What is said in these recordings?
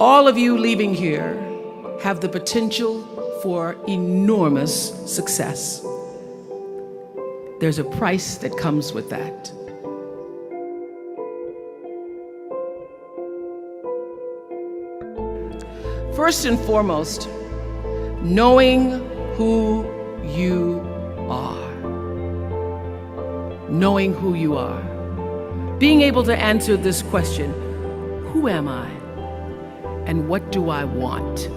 All of you leaving here have the potential for enormous success. There's a price that comes with that. First and foremost, knowing who you are. Knowing who you are. Being able to answer this question, who am I? And what do I want?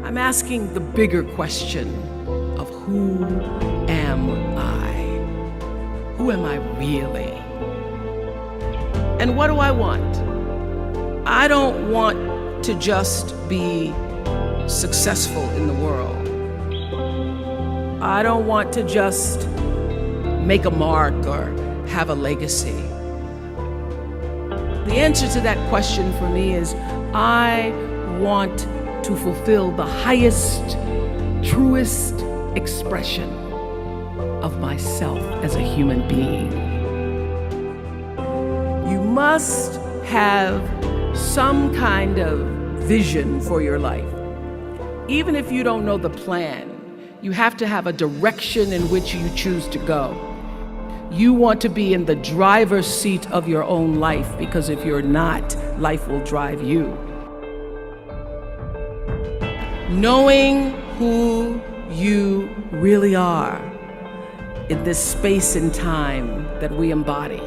I'm asking the bigger question of who am I? Who am I really? And what do I want? I don't want to just be successful in the world. I don't want to just make a mark or have a legacy. The answer to that question for me is I want to fulfill the highest, truest expression of myself as a human being. You must have some kind of vision for your life. Even if you don't know the plan, you have to have a direction in which you choose to go. You want to be in the driver's seat of your own life, because if you're not, life will drive you. Knowing who you really are in this space and time that we embody.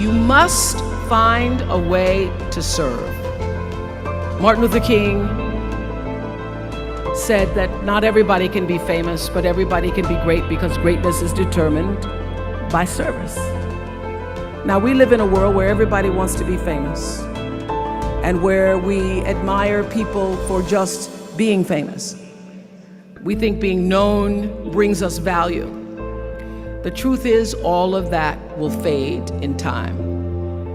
You must find a way to serve. Martin Luther King said that not everybody can be famous, but everybody can be great, because greatness is determined by service. Now, we live in a world where everybody wants to be famous and where we admire people for just being famous. We think being known brings us value. The truth is, all of that will fade in time.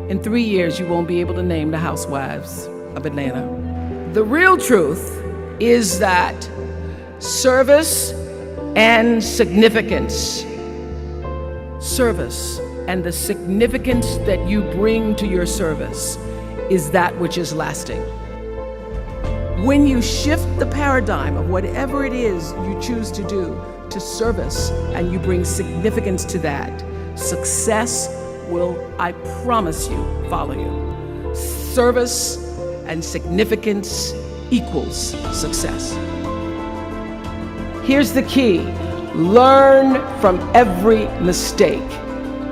In 3 years, you won't be able to name the housewives of Atlanta. The real truth is that service and significance, service and the significance that you bring to your service is that which is lasting. When you shift the paradigm of whatever it is you choose to do to service, and you bring significance to that, success will, I promise you, follow you. Service and significance equals success. Here's the key: learn from every mistake,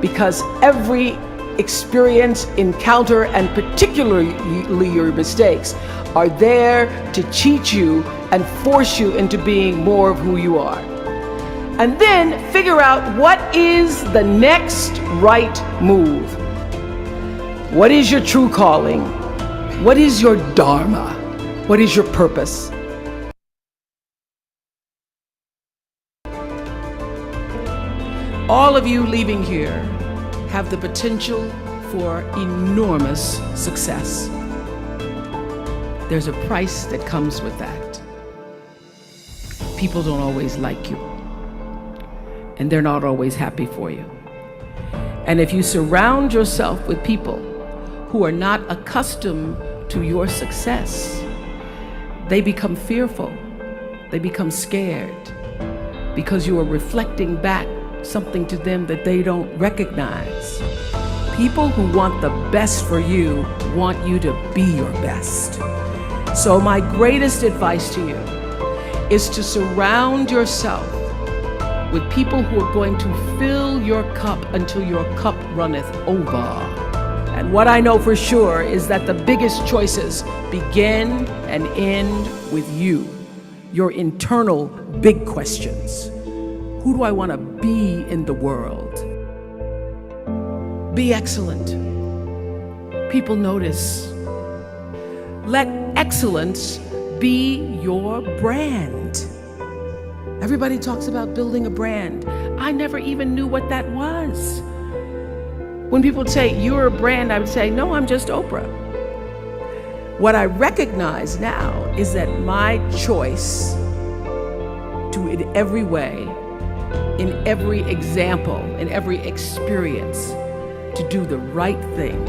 because every experience, encounter, and particularly your mistakes are there to teach you and force you into being more of who you are. And then figure out what is the next right move. What is your true calling? What is your dharma? What is your purpose? All of you leaving here have the potential for enormous success. There's a price that comes with that. People don't always like you, and they're not always happy for you. And if you surround yourself with people who are not accustomed to your success, they become fearful, they become scared, because you are reflecting back something to them that they don't recognize. People who want the best for you want you to be your best. So my greatest advice to you is to surround yourself with people who are going to fill your cup until your cup runneth over. And what I know for sure is that the biggest choices begin and end with you, your internal big questions. Who do I want to be in the world? Be excellent. People notice. Let excellence be your brand. Everybody talks about building a brand. I never even knew what that was. When people say, you're a brand, I would say, no, I'm just Oprah. What I recognize now is that my choice to, in every way, in every example, in every experience, to do the right thing,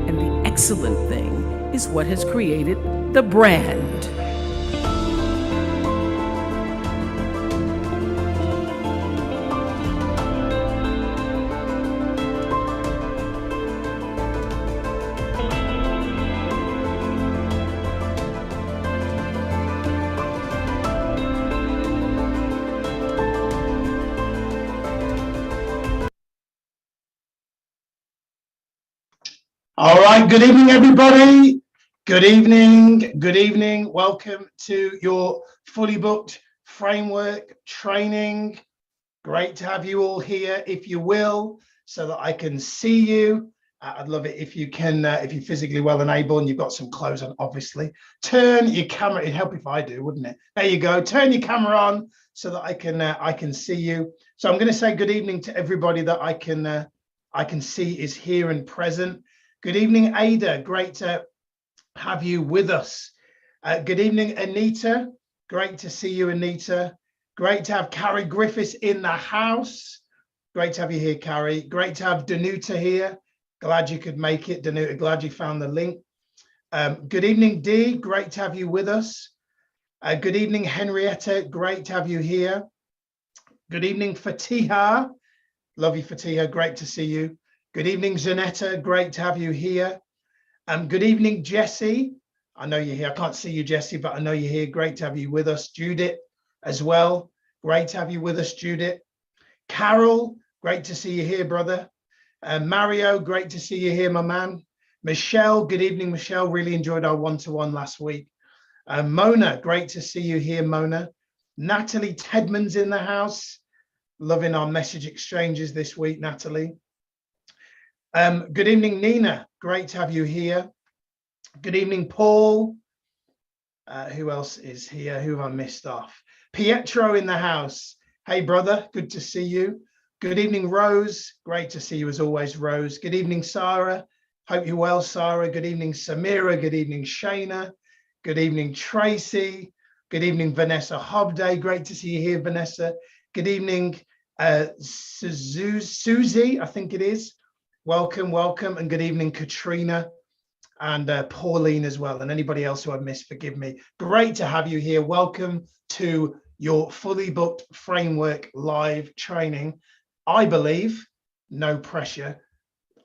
and the excellent thing is what has created the brand. All right, good evening, everybody. Good evening, good evening. Welcome to your fully booked framework training. Great to have you all here, if you will, so that I can see you. I'd love it if you can, if you're physically well and able and you've got some clothes on, obviously. Turn your camera, it'd help if I do, wouldn't it? There you go, turn your camera on so that I can see you. So I'm gonna say good evening to everybody that I can see is here and present. Good evening, Ada. Great to have you with us. Good evening, Anita. Great to see you, Anita. Great to have Carrie Griffiths in the house. Great to have you here, Carrie. Great to have Danuta here. Glad you could make it, Danuta. Glad you found the link. Good evening, Dee. Great to have you with us. Good evening, Henrietta. Great to have you here. Good evening, Fatiha. Love you, Fatiha. Great to see you. Good evening, Zanetta. Great to have you here. Good evening, Jesse. I know you're here. I can't see you, Jesse, but I know you're here. Great to have you with us. Judith as well. Great to have you with us, Judith. Carol, great to see you here, brother. Mario, great to see you here, my man. Michelle, good evening, Michelle. Really enjoyed our one-to-one last week. Mona, great to see you here, Mona. Natalie Tedman's in the house. Loving our message exchanges this week, Natalie. Good evening, Nina. Great to have you here. Good evening, Paul. Who else is here? Who have I missed off? Pietro in the house. Hey, brother. Good to see you. Good evening, Rose. Great to see you as always, Rose. Good evening, Sarah. Hope you're well, Sarah. Good evening, Samira. Good evening, Shayna. Good evening, Tracy. Good evening, Vanessa Hobday. Great to see you here, Vanessa. Good evening, Susie, I think it is. Welcome, welcome, and good evening, Katrina and Pauline as well, and anybody else who I've missed, forgive me. Great to have you here. Welcome to your fully booked framework live training. I believe, no pressure,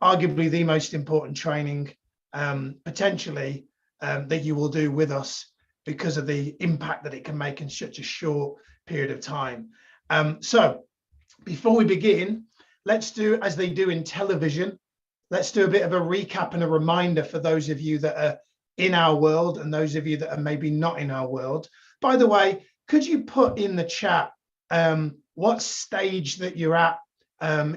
arguably the most important training potentially that you will do with us because of the impact that it can make in such a short period of time. So before we begin, let's do as they do in television. Let's do a bit of a recap and a reminder for those of you that are in our world and those of you that are maybe not in our world. By the way, could you put in the chat what stage that you're at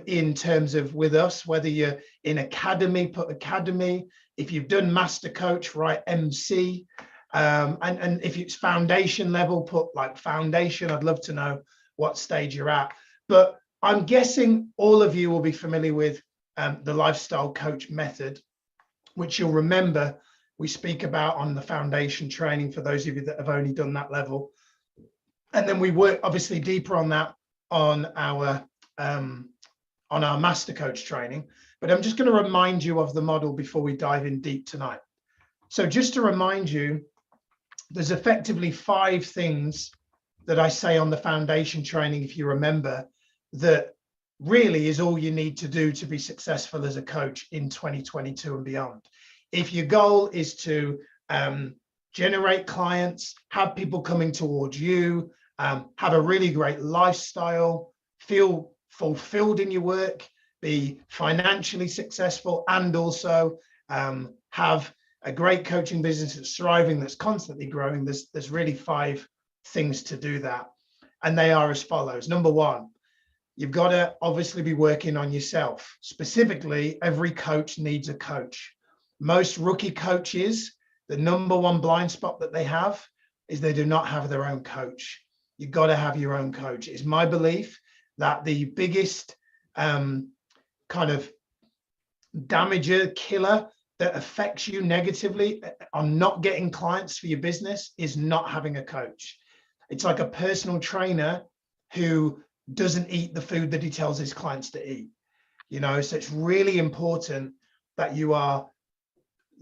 in terms of with us, whether you're in academy, put academy. If you've done master coach, write MC. And if it's foundation level, put like foundation. I'd love to know what stage you're at. But I'm guessing all of you will be familiar with the lifestyle coach method, which you'll remember we speak about on the foundation training for those of you that have only done that level. And then we work obviously deeper on that on our master coach training. But I'm just going to remind you of the model before we dive in deep tonight. So just to remind you, there's effectively 5 things that I say on the foundation training, if you remember, that really is all you need to do to be successful as a coach in 2022 and beyond. If your goal is to generate clients, have people coming towards you, have a really great lifestyle, feel fulfilled in your work, be financially successful, and also have a great coaching business that's thriving, that's constantly growing, there's really 5 things to do that. And they are as follows. Number 1, you've got to obviously be working on yourself. Specifically, every coach needs a coach. Most rookie coaches, the number 1 blind spot that they have is they do not have their own coach. You've got to have your own coach. It's my belief that the biggest kind of damager, killer that affects you negatively on not getting clients for your business is not having a coach. It's like a personal trainer who doesn't eat the food that he tells his clients to eat. You know, so it's really important that you are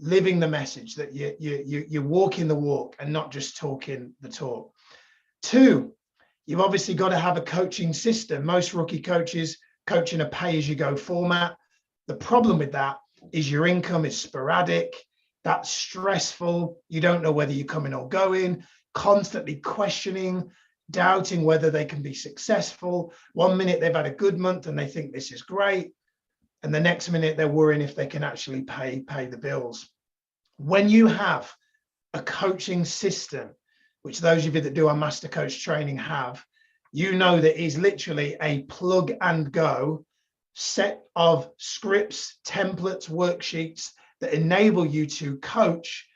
living the message, that you're walking the walk and not just talking the talk. 2, you've obviously got to have a coaching system. Most rookie coaches coach in a pay-as-you-go format. The problem with that is your income is sporadic. That's stressful. You don't know whether you're coming or going, constantly questioning, doubting whether they can be successful. One minute they've had a good month and they think this is great, and the next minute they're worrying if they can actually pay the bills. When you have a coaching system, which those of you that do our Master Coach training have, you know that is literally a plug and go set of scripts, templates, worksheets that enable you to coach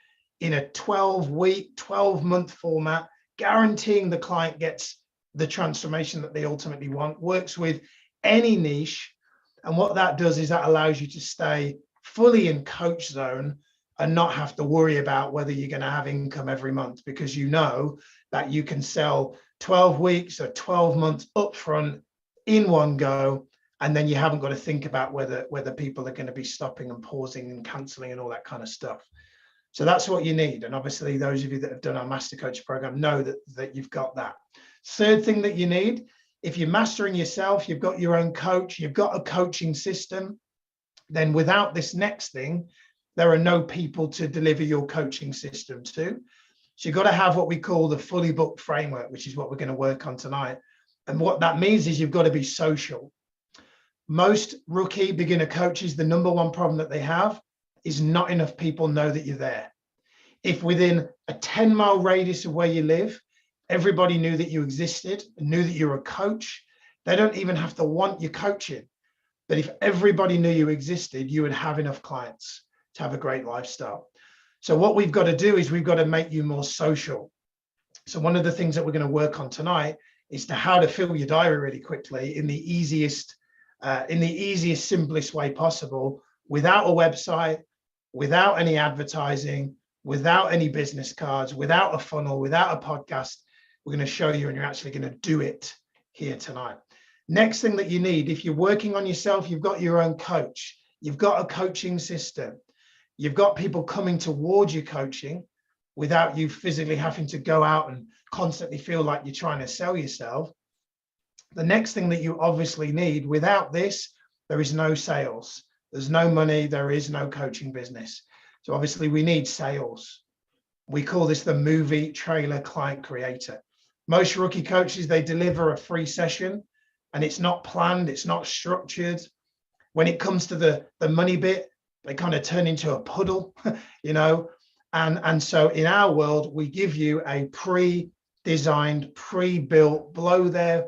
in a 12-week, 12-month format, guaranteeing the client gets the transformation that they ultimately want, works with any niche. And what that does is that allows you to stay fully in coach zone and not have to worry about whether you're going to have income every month, because you know that you can sell 12 weeks or 12 months upfront in one go, and then you haven't got to think about whether people are going to be stopping and pausing and cancelling and all that kind of stuff. So that's what you need. And obviously those of you that have done our Master Coach program know that you've got that. 3rd thing that you need, if you're mastering yourself, you've got your own coach, you've got a coaching system, then without this next thing, there are no people to deliver your coaching system to. So you've got to have what we call the fully booked framework, which is what we're going to work on tonight. And what that means is you've got to be social. Most rookie beginner coaches, the number one problem that they have is not enough people know that you're there. If within a 10-mile radius of where you live, everybody knew that you existed and knew that you're a coach, they don't even have to want your coaching. But if everybody knew you existed, you would have enough clients to have a great lifestyle. So what we've got to do is we've got to make you more social. So one of the things that we're going to work on tonight is to how to fill your diary really quickly in the easiest, simplest way possible, without a website, without any advertising, without any business cards, without a funnel, without a podcast. We're going to show you, and you're actually going to do it here tonight. Next thing that you need, if you're working on yourself, you've got your own coach, you've got a coaching system, you've got people coming towards you coaching without you physically having to go out and constantly feel like you're trying to sell yourself. The next thing that you obviously need, without this, there is no sales, there's no money, there is no coaching business. So obviously we need sales. We call this the movie trailer client creator. Most rookie coaches, they deliver a free session and it's not planned, it's not structured. When it comes to the money bit, they kind of turn into a puddle, you know. And so in our world, we give you a pre-designed, pre-built, blow their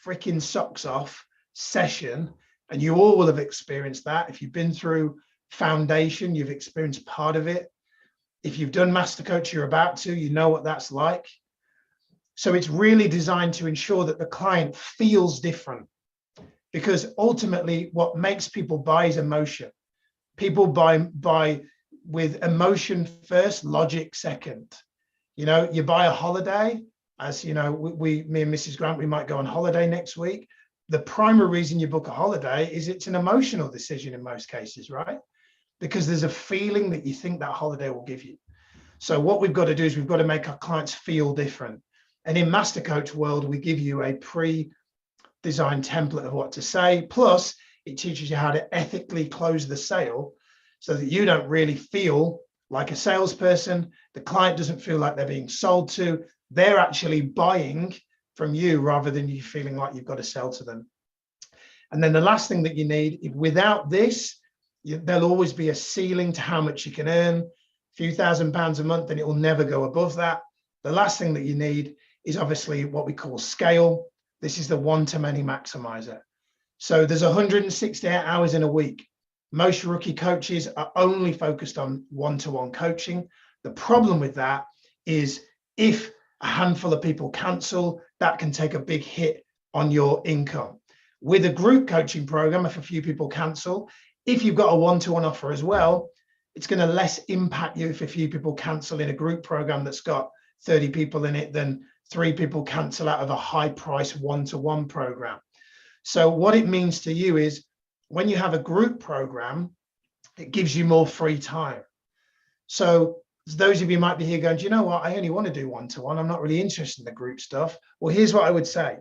freaking socks off session. And you all will have experienced that. If you've been through Foundation, you've experienced part of it. If you've done Master Coach, you're about to, you know what that's like. So it's really designed to ensure that the client feels different, because ultimately what makes people buy is emotion. People buy with emotion first, logic second. You know, you buy a holiday, as you know, me and Mrs. Grant, we might go on holiday next week. The primary reason you book a holiday is it's an emotional decision in most cases, right? Because there's a feeling that you think that holiday will give you. So what we've got to do is we've got to make our clients feel different. And in Master Coach world, we give you a pre-designed template of what to say. Plus, it teaches you how to ethically close the sale so that you don't really feel like a salesperson. The client doesn't feel like they're being sold to. They're actually buying from you rather than you feeling like you've got to sell to them. And then the last thing that you need, without this, there'll always be a ceiling to how much you can earn, a few £1,000s a month, and it will never go above that. The last thing that you need is obviously what we call scale. This is the one-to-many maximizer. So there's 168 hours in a week. Most rookie coaches are only focused on one-to-one coaching. The problem with that is if a handful of people cancel, that can take a big hit on your income. With a group coaching program, if a few people cancel, if you've got a one-to-one offer as well, it's going to less impact you if a few people cancel in a group program that's got 30 people in it than 3 people cancel out of a high price one-to-one program. So what it means to you is when you have a group program, it gives you more free time. So those of you might be here going, do you know what? I only want to do one-to-one. I'm not really interested in the group stuff. Well, here's what I would say.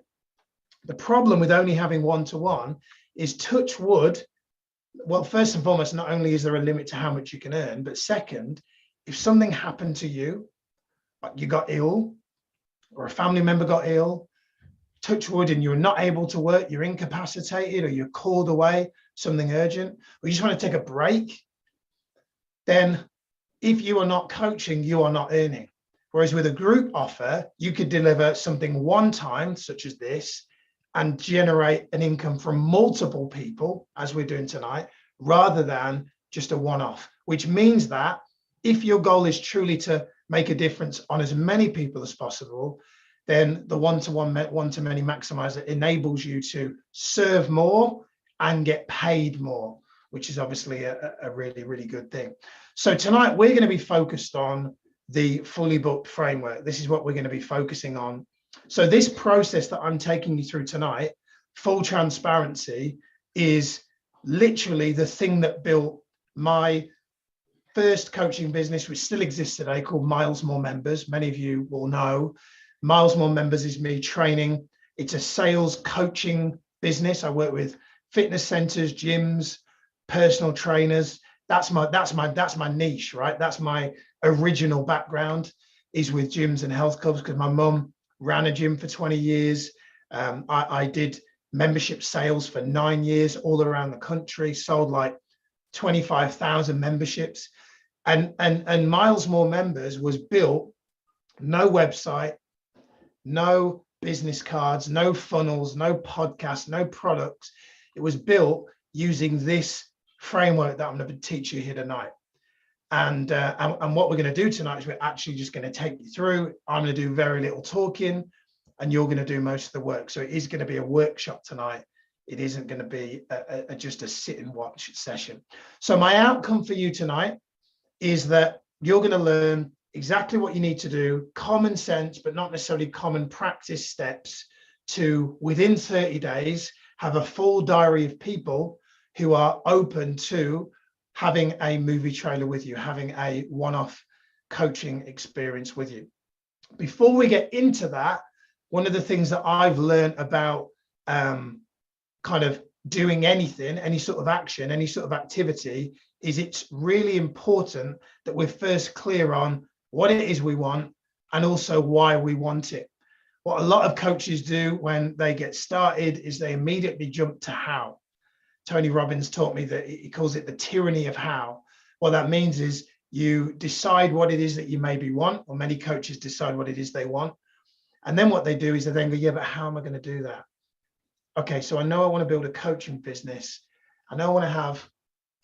The problem with only having one-to-one is, touch wood. Well, first and foremost, not only is there a limit to how much you can earn, but second, if something happened to you, like you got ill or a family member got ill, touch wood, and you're not able to work, you're incapacitated or you're called away, something urgent, or you just want to take a break, then if you are not coaching, you are not earning. Whereas with a group offer, you could deliver something one time, such as this, and generate an income from multiple people, as we're doing tonight, rather than just a one-off, which means that if your goal is truly to make a difference on as many people as possible, then the one-to-one, one-to-many maximizer enables you to serve more and get paid more, which is obviously a really, really good thing. So tonight we're going to be focused on the Fully Booked framework. This is what we're going to be focusing on. So this process that I'm taking you through tonight, full transparency, is literally the thing that built my first coaching business, which still exists today, called Miles More Members. Many of you will know Miles More Members is me training. It's a sales coaching business. I work with fitness centers, gyms, personal trainers. That's my niche, right? That's my original background, is with gyms and health clubs, because my mum ran a gym for 20 years. I did membership sales for 9 years all around the country, sold like 25,000 memberships. And Miles More Members was built, no website, no business cards, no funnels, no podcasts, no products. It was built using this framework that I'm going to teach you here tonight. And what we're going to do tonight is we're actually just going to take you through. I'm going to do very little talking, and you're going to do most of the work. So it is going to be a workshop tonight. It isn't going to be just a sit and watch session. So my outcome for you tonight is that you're going to learn exactly what you need to do, common sense, but not necessarily common practice steps, to within 30 days have a full diary of people who are open to having a movie trailer with you, having a one-off coaching experience with you. Before we get into that, one of the things that I've learned about kind of doing anything, any sort of action, any sort of activity, is it's really important that we're first clear on what it is we want and also why we want it. What a lot of coaches do when they get started is they immediately jump to how. Tony Robbins taught me that he calls it the tyranny of how. What that means is you decide what it is that you maybe want, or many coaches decide what it is they want. And then what they do is they then go, yeah, but how am I going to do that? Okay, so I know I want to build a coaching business. I know I want to have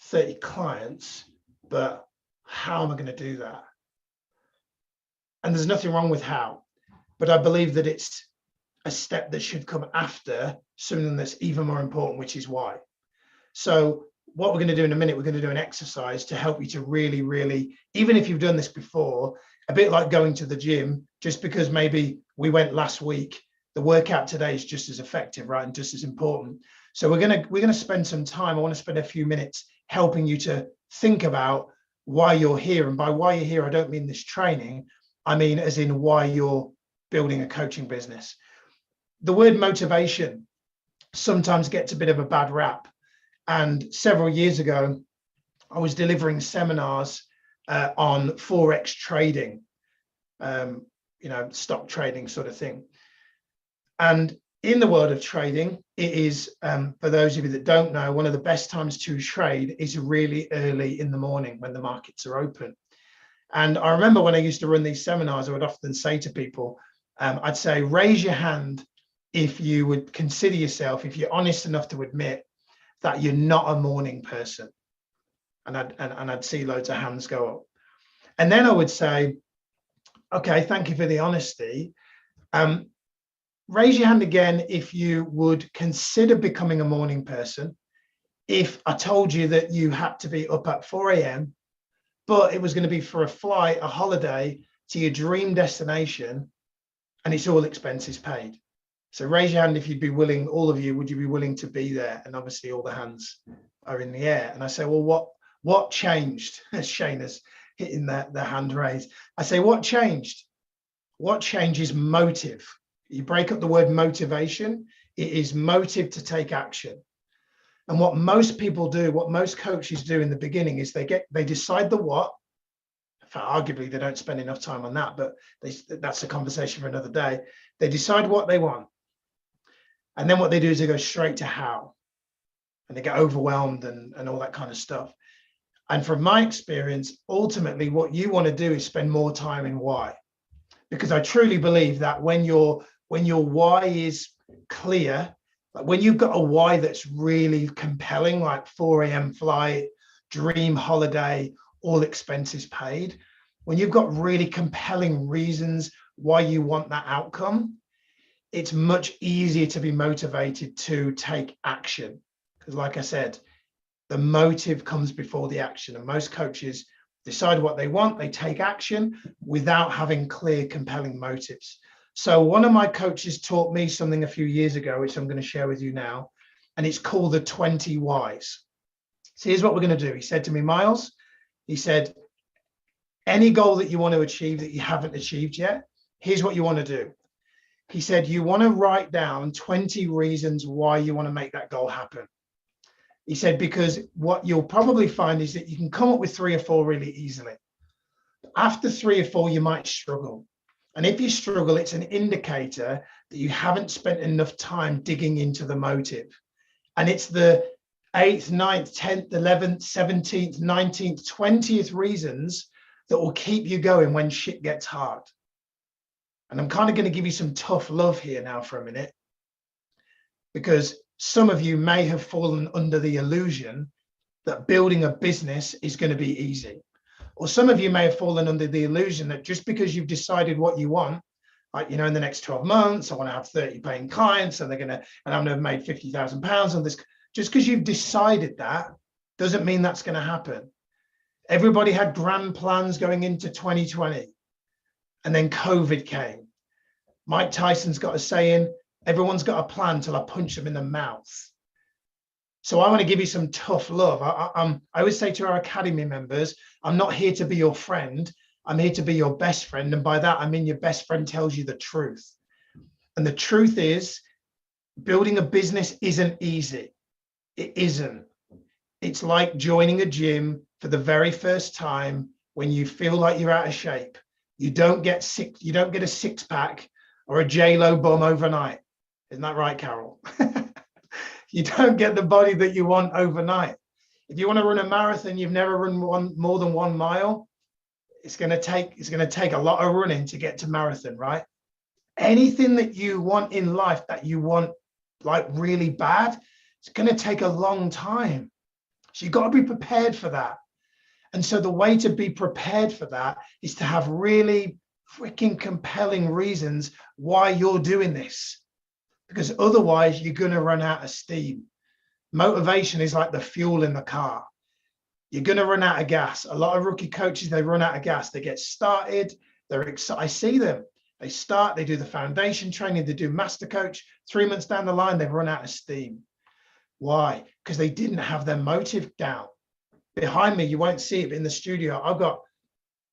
30 clients, but how am I going to do that? And there's nothing wrong with how, but I believe that it's a step that should come after something that's even more important, which is why. So what we're going to do in a minute, we're going to do an exercise to help you to really, really, even if you've done this before, a bit like going to the gym, just because maybe we went last week, the workout today is just as effective, right? And just as important. So we're going to spend some time. I want to spend a few minutes helping you to think about why you're here. And by why you're here, I don't mean this training. I mean, as in why you're building a coaching business. The word motivation sometimes gets a bit of a bad rap. And several years ago, I was delivering seminars on Forex trading, stock trading sort of thing. And in the world of trading, it is, for those of you that don't know, one of the best times to trade is really early in the morning when the markets are open. And I remember when I used to run these seminars, I would often say to people, I'd say, raise your hand if you would consider yourself, if you're honest enough to admit that you're not a morning person. And I'd see loads of hands go up. And then I would say, okay, thank you for the honesty. Raise your hand again if you would consider becoming a morning person. If I told you that you had to be up at 4 a.m., but it was going to be for a flight, a holiday to your dream destination, and it's all expenses paid. So raise your hand if you'd be willing, all of you, would you be willing to be there? And obviously all the hands are in the air. And I say, well, what changed? Shane has hitting the hand raised. I say, what changed? What changes? Motive. You break up the word motivation. It is motive to take action. And what most people do, what most coaches do in the beginning is they decide the what. In fact, arguably, they don't spend enough time on that, but that's a conversation for another day. They decide what they want. And then what they do is they go straight to how. And they get overwhelmed and all that kind of stuff. And from my experience, ultimately, what you want to do is spend more time in why. Because I truly believe that when your why is clear, like when you've got a why that's really compelling, like 4 a.m. flight, dream holiday, all expenses paid, when you've got really compelling reasons why you want that outcome, it's much easier to be motivated to take action. Because like I said, the motive comes before the action. And most coaches decide what they want, they take action without having clear, compelling motives. So one of my coaches taught me something a few years ago, which I'm going to share with you now, and it's called the 20 whys. So here's what we're going to do. He said to me, Miles, he said, any goal that you want to achieve that you haven't achieved yet, here's what you want to do. He said, you want to write down 20 reasons why you want to make that goal happen. He said, because what you'll probably find is that you can come up with 3 or 4 really easily. After 3 or 4, you might struggle. And if you struggle, it's an indicator that you haven't spent enough time digging into the motive. And it's the 8th, 9th, 10th, 11th, 17th, 19th, 20th reasons that will keep you going when shit gets hard. And I'm kind of going to give you some tough love here now for a minute, because some of you may have fallen under the illusion that building a business is going to be easy. Or some of you may have fallen under the illusion that just because you've decided what you want, like, in the next 12 months, I want to have 30 paying clients and I'm going to have made £50,000 on this. Just because you've decided that doesn't mean that's going to happen. Everybody had grand plans going into 2020, and then COVID came. Mike Tyson's got a saying, everyone's got a plan till I punch them in the mouth. So I want to give you some tough love. I always say to our academy members, I'm not here to be your friend. I'm here to be your best friend. And by that, I mean your best friend tells you the truth. And the truth is, building a business isn't easy. It isn't. It's like joining a gym for the very first time when you feel like you're out of shape. You don't get a six-pack or a J-Lo bum overnight. Isn't that right, Carol? You don't get the body that you want overnight. If you want to run a marathon, you've never run more than 1 mile, it's going to take a lot of running to get to marathon, right? Anything that you want in life that you want like really bad, it's going to take a long time. So you've got to be prepared for that. And so the way to be prepared for that is to have really freaking compelling reasons why you're doing this. Because otherwise you're going to run out of steam. Motivation is like the fuel in the car. You're going to run out of gas. A lot of rookie coaches, they run out of gas. They get started. They're excited. I see them. They start, they do the foundation training, they do master coach. 3 months down the line, they've run out of steam. Why? Because they didn't have their motive down. Behind me, you won't see it, but in the studio, I've got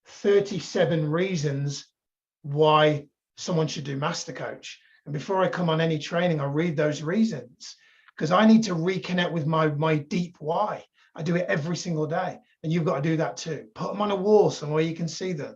37 reasons why someone should do master coach. And before I come on any training, I read those reasons because I need to reconnect with my deep why. I do it every single day. And you've got to do that too. Put them on a wall somewhere you can see them.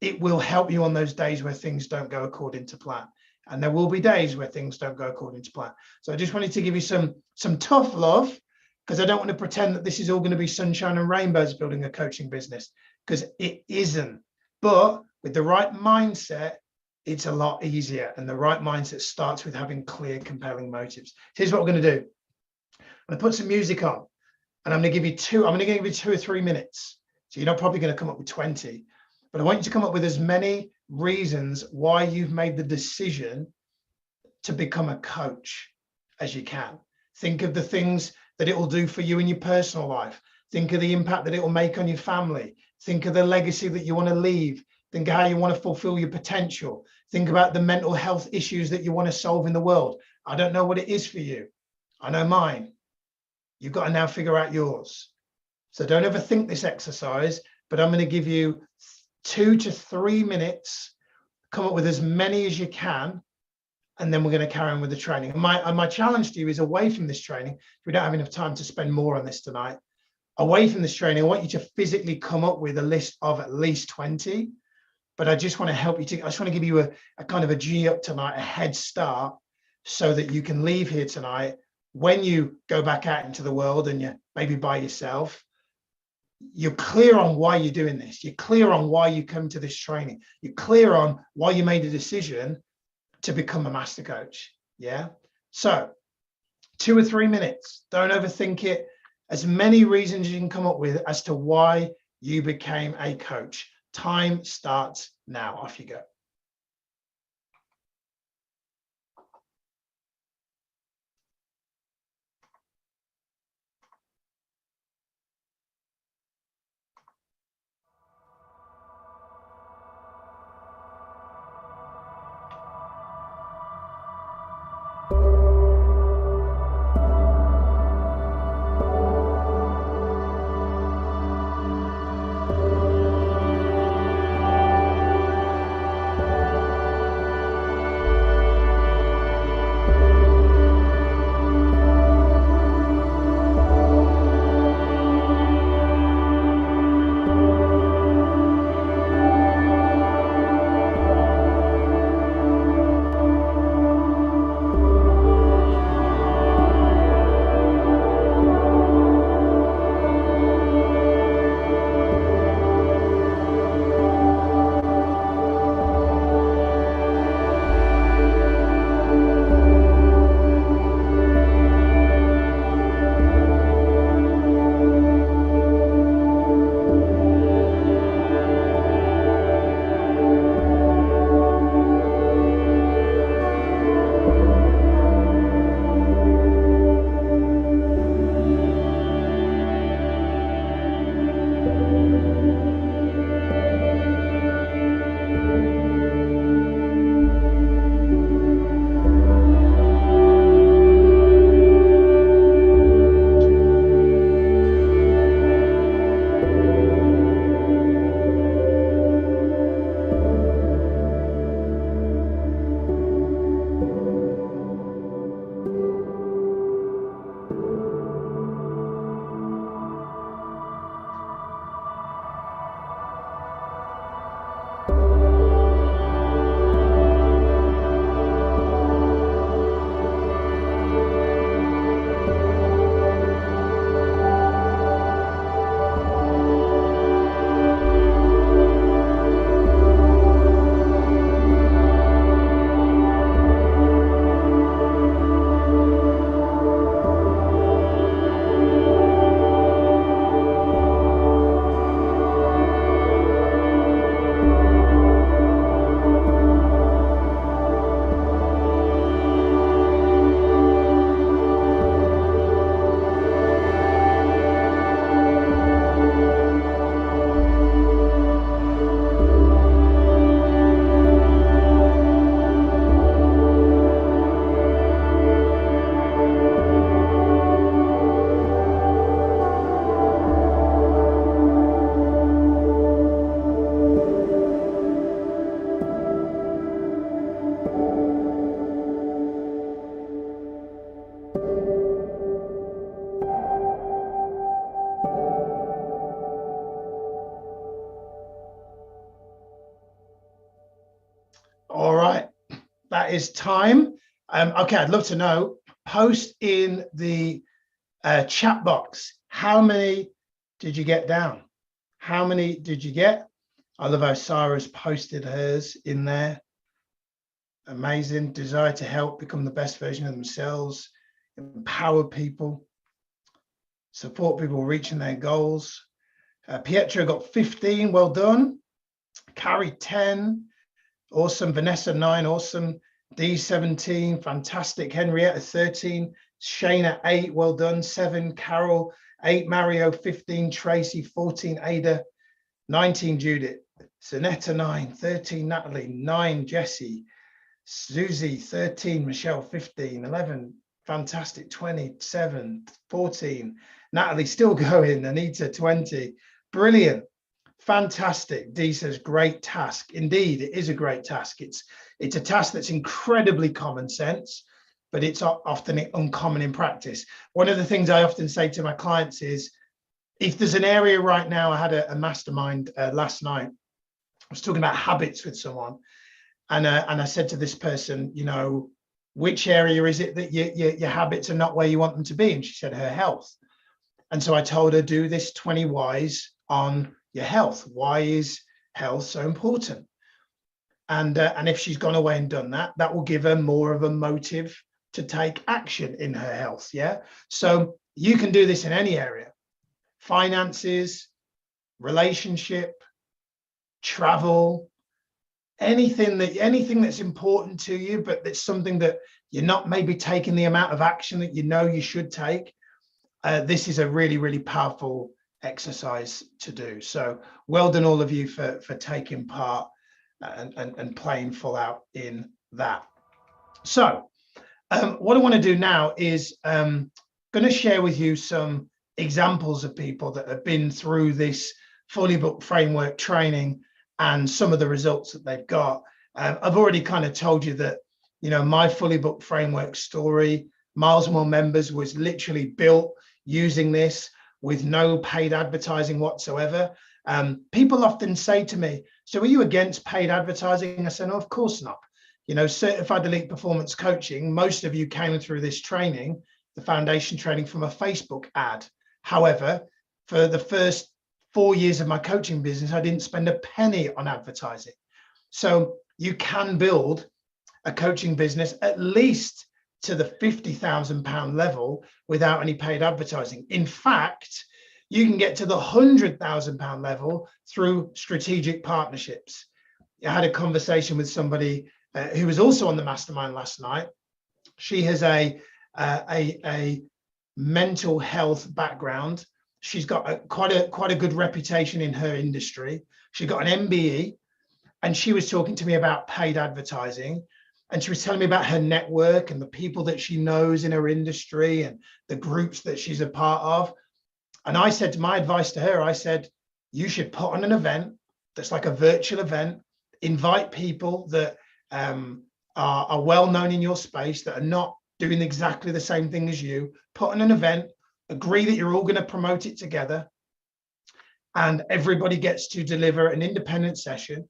It will help you on those days where things don't go according to plan. And there will be days where things don't go according to plan. So I just wanted to give you some tough love, because I don't want to pretend that this is all going to be sunshine and rainbows building a coaching business, because it isn't. But with the right mindset, it's a lot easier. And the right mindset starts with having clear, compelling motives. Here's what we're going to do. I'm going to put some music on, and I'm going to give you 2 or 3 minutes. So you're not probably going to come up with 20, but I want you to come up with as many reasons why you've made the decision to become a coach as you can. Think of the things that it will do for you in your personal life. Think of the impact that it will make on your family. Think of the legacy that you want to leave. Think of how you want to fulfill your potential. Think about the mental health issues that you want to solve in the world. I don't know what it is for you. I know mine. You've got to now figure out yours. So don't ever think this exercise, but I'm going to give you 2 to 3 minutes, come up with as many as you can, and then we're going to carry on with the training. And my challenge to you is, away from this training, we don't have enough time to spend more on this tonight. Away from this training, I want you to physically come up with a list of at least 20, but I just want to help you I just want to give you a kind of a G up tonight, a head start, so that you can leave here tonight. When you go back out into the world and you're maybe by yourself, you're clear on why you're doing this. You're clear on why you come to this training. You're clear on why you made a decision to become a master coach. Yeah. So 2 or 3 minutes. Don't overthink it. As many reasons you can come up with as to why you became a coach. Time starts now. Off you go. All right, that is time. Okay, I'd love to know, post in the chat box, how many did you get down? How many did you get? I love how Sarah's posted hers in there. Amazing. Desire to help become the best version of themselves, empower people, support people reaching their goals. Pietro got 15, well done. Carrie 10, awesome. Vanessa 9, awesome. D 17, fantastic. Henrietta 13, Shayna 8, well done. 7, Carol 8, Mario 15, Tracy 14, Ada 19, Judith, Zanetta 9, 13, Natalie 9, Jessie, Susie 13, Michelle 15, 11, fantastic. 27, 14, Natalie still going, Anita 20, brilliant. Fantastic. Dee says, great task. Indeed, it is a great task. It's a task that's incredibly common sense, but it's often uncommon in practice. One of the things I often say to my clients is, if there's an area right now, I had a mastermind last night. I was talking about habits with someone, and I said to this person, you know, which area is it that your habits are not where you want them to be? And she said her health. And so I told her, do this 20 whys on your health. Why is health so important? And if she's gone away and done that, that will give her more of a motive to take action in her health. Yeah. So you can do this in any area: finances, relationship, travel, anything that's important to you, but that's something that you're not maybe taking the amount of action that you know you should take. This is a really, really powerful exercise to do. So well done all of you for taking part and playing full out in that. So what I want to do now is going to share with you some examples of people that have been through this Fully Booked Framework training and some of the results that they've got. I've already kind of told you that, you know, my Fully Booked Framework story, Miles More Members, was literally built using this with no paid advertising whatsoever. People often say to me, so are you against paid advertising? I said, no, of course not. You know, Certified Elite Performance Coaching, most of you came through this training, the foundation training, from a Facebook ad. However, for the first 4 years of my coaching business, I didn't spend a penny on advertising. So you can build a coaching business at least to the £50,000 level without any paid advertising. In fact, you can get to the £100,000 level through strategic partnerships. I had a conversation with somebody who was also on the mastermind last night. She has a mental health background. She's got quite a good reputation in her industry. She got an MBE, and she was talking to me about paid advertising. And she was telling me about her network and the people that she knows in her industry and the groups that she's a part of. And I said, my advice to her, I said, you should put on an event that's like a virtual event, invite people that are well known in your space, that are not doing exactly the same thing as you. Put on an event, agree that you're all going to promote it together, and everybody gets to deliver an independent session.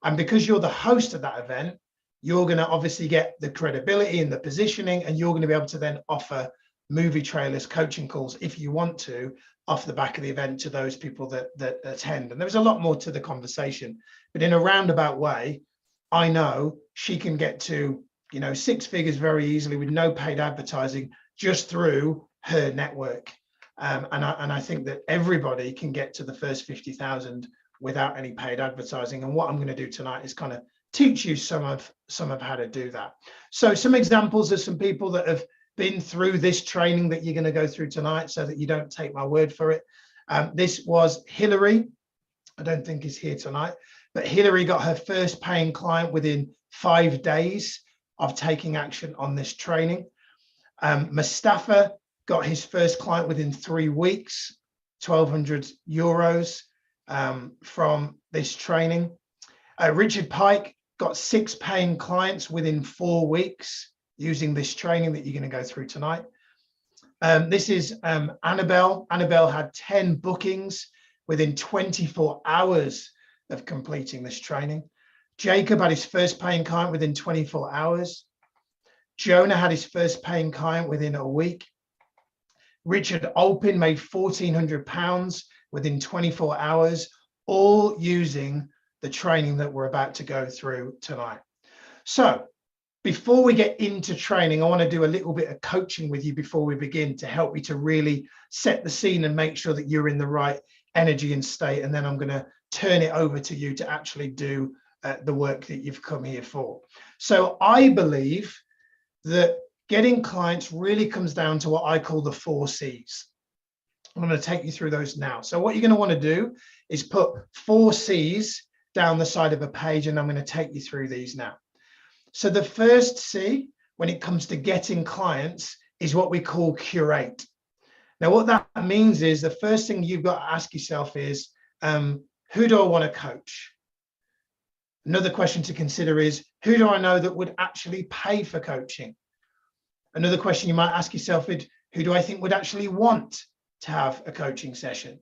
And because you're the host of that event, you're going to obviously get the credibility and the positioning, and you're going to be able to then offer movie trailers, coaching calls, if you want to, off the back of the event to those people that attend. And there was a lot more to the conversation, but in a roundabout way, I know she can get to, you know, 6 figures very easily with no paid advertising, just through her network. And I think that everybody can get to the first 50,000 without any paid advertising. And what I'm going to do tonight is kind of teach you some of how to do that. So some examples of some people that have been through this training that you're going to go through tonight, so that you don't take my word for it. This was Hillary. I don't think he's here tonight, but Hillary got her first paying client within 5 days of taking action on this training. Mustafa got his first client within 3 weeks, 1,200 euros from this training. Richard Pike got 6 paying clients within 4 weeks using this training that you're going to go through tonight. This is Annabelle. Annabelle had 10 bookings within 24 hours of completing this training. Jacob had his first paying client within 24 hours. Jonah had his first paying client within a week. Richard Alpin made £1,400 within 24 hours, all using the training that we're about to go through tonight. So before we get into training, I want to do a little bit of coaching with you before we begin, to help you to really set the scene and make sure that you're in the right energy and state. And then I'm going to turn it over to you to actually do the work that you've come here for. So I believe that getting clients really comes down to what I call the 4 C's. I'm going to take you through those now. So what you're going to want to do is put 4 C's down the side of a page, and I'm going to take you through these now. So the first C, when it comes to getting clients, is what we call curate. Now, what that means is the first thing you've got to ask yourself is, who do I want to coach? Another question to consider is, who do I know that would actually pay for coaching? Another question you might ask yourself is, who do I think would actually want to have a coaching session?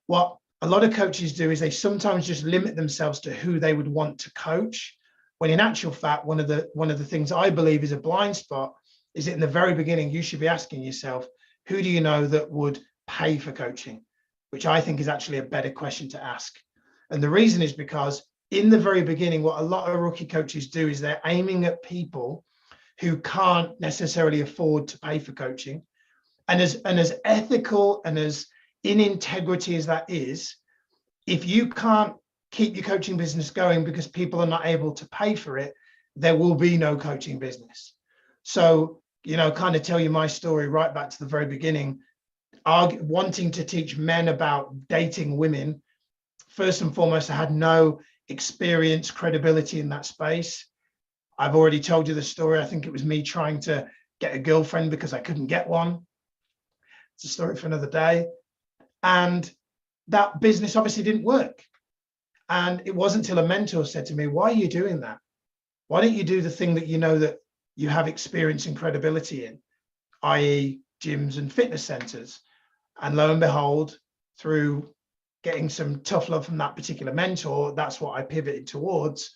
What a lot of coaches do is they sometimes just limit themselves to who they would want to coach, when in actual fact, one of the things I believe is a blind spot is that in the very beginning, you should be asking yourself, who do you know that would pay for coaching? Which I think is actually a better question to ask. And the reason is because in the very beginning, what a lot of rookie coaches do is they're aiming at people who can't necessarily afford to pay for coaching. And as ethical and as in integrity as that is, if you can't keep your coaching business going because people are not able to pay for it, there will be no coaching business. So, kind of tell you my story right back to the very beginning, wanting to teach men about dating women. First and foremost, I had no experience, credibility in that space. I've already told you the story. I think it was me trying to get a girlfriend because I couldn't get one. It's a story for another day. And that business obviously didn't work. And it wasn't until a mentor said to me, why are you doing that? Why don't you do the thing that you know that you have experience and credibility in, i.e. gyms and fitness centers? And lo and behold, through getting some tough love from that particular mentor, that's what I pivoted towards.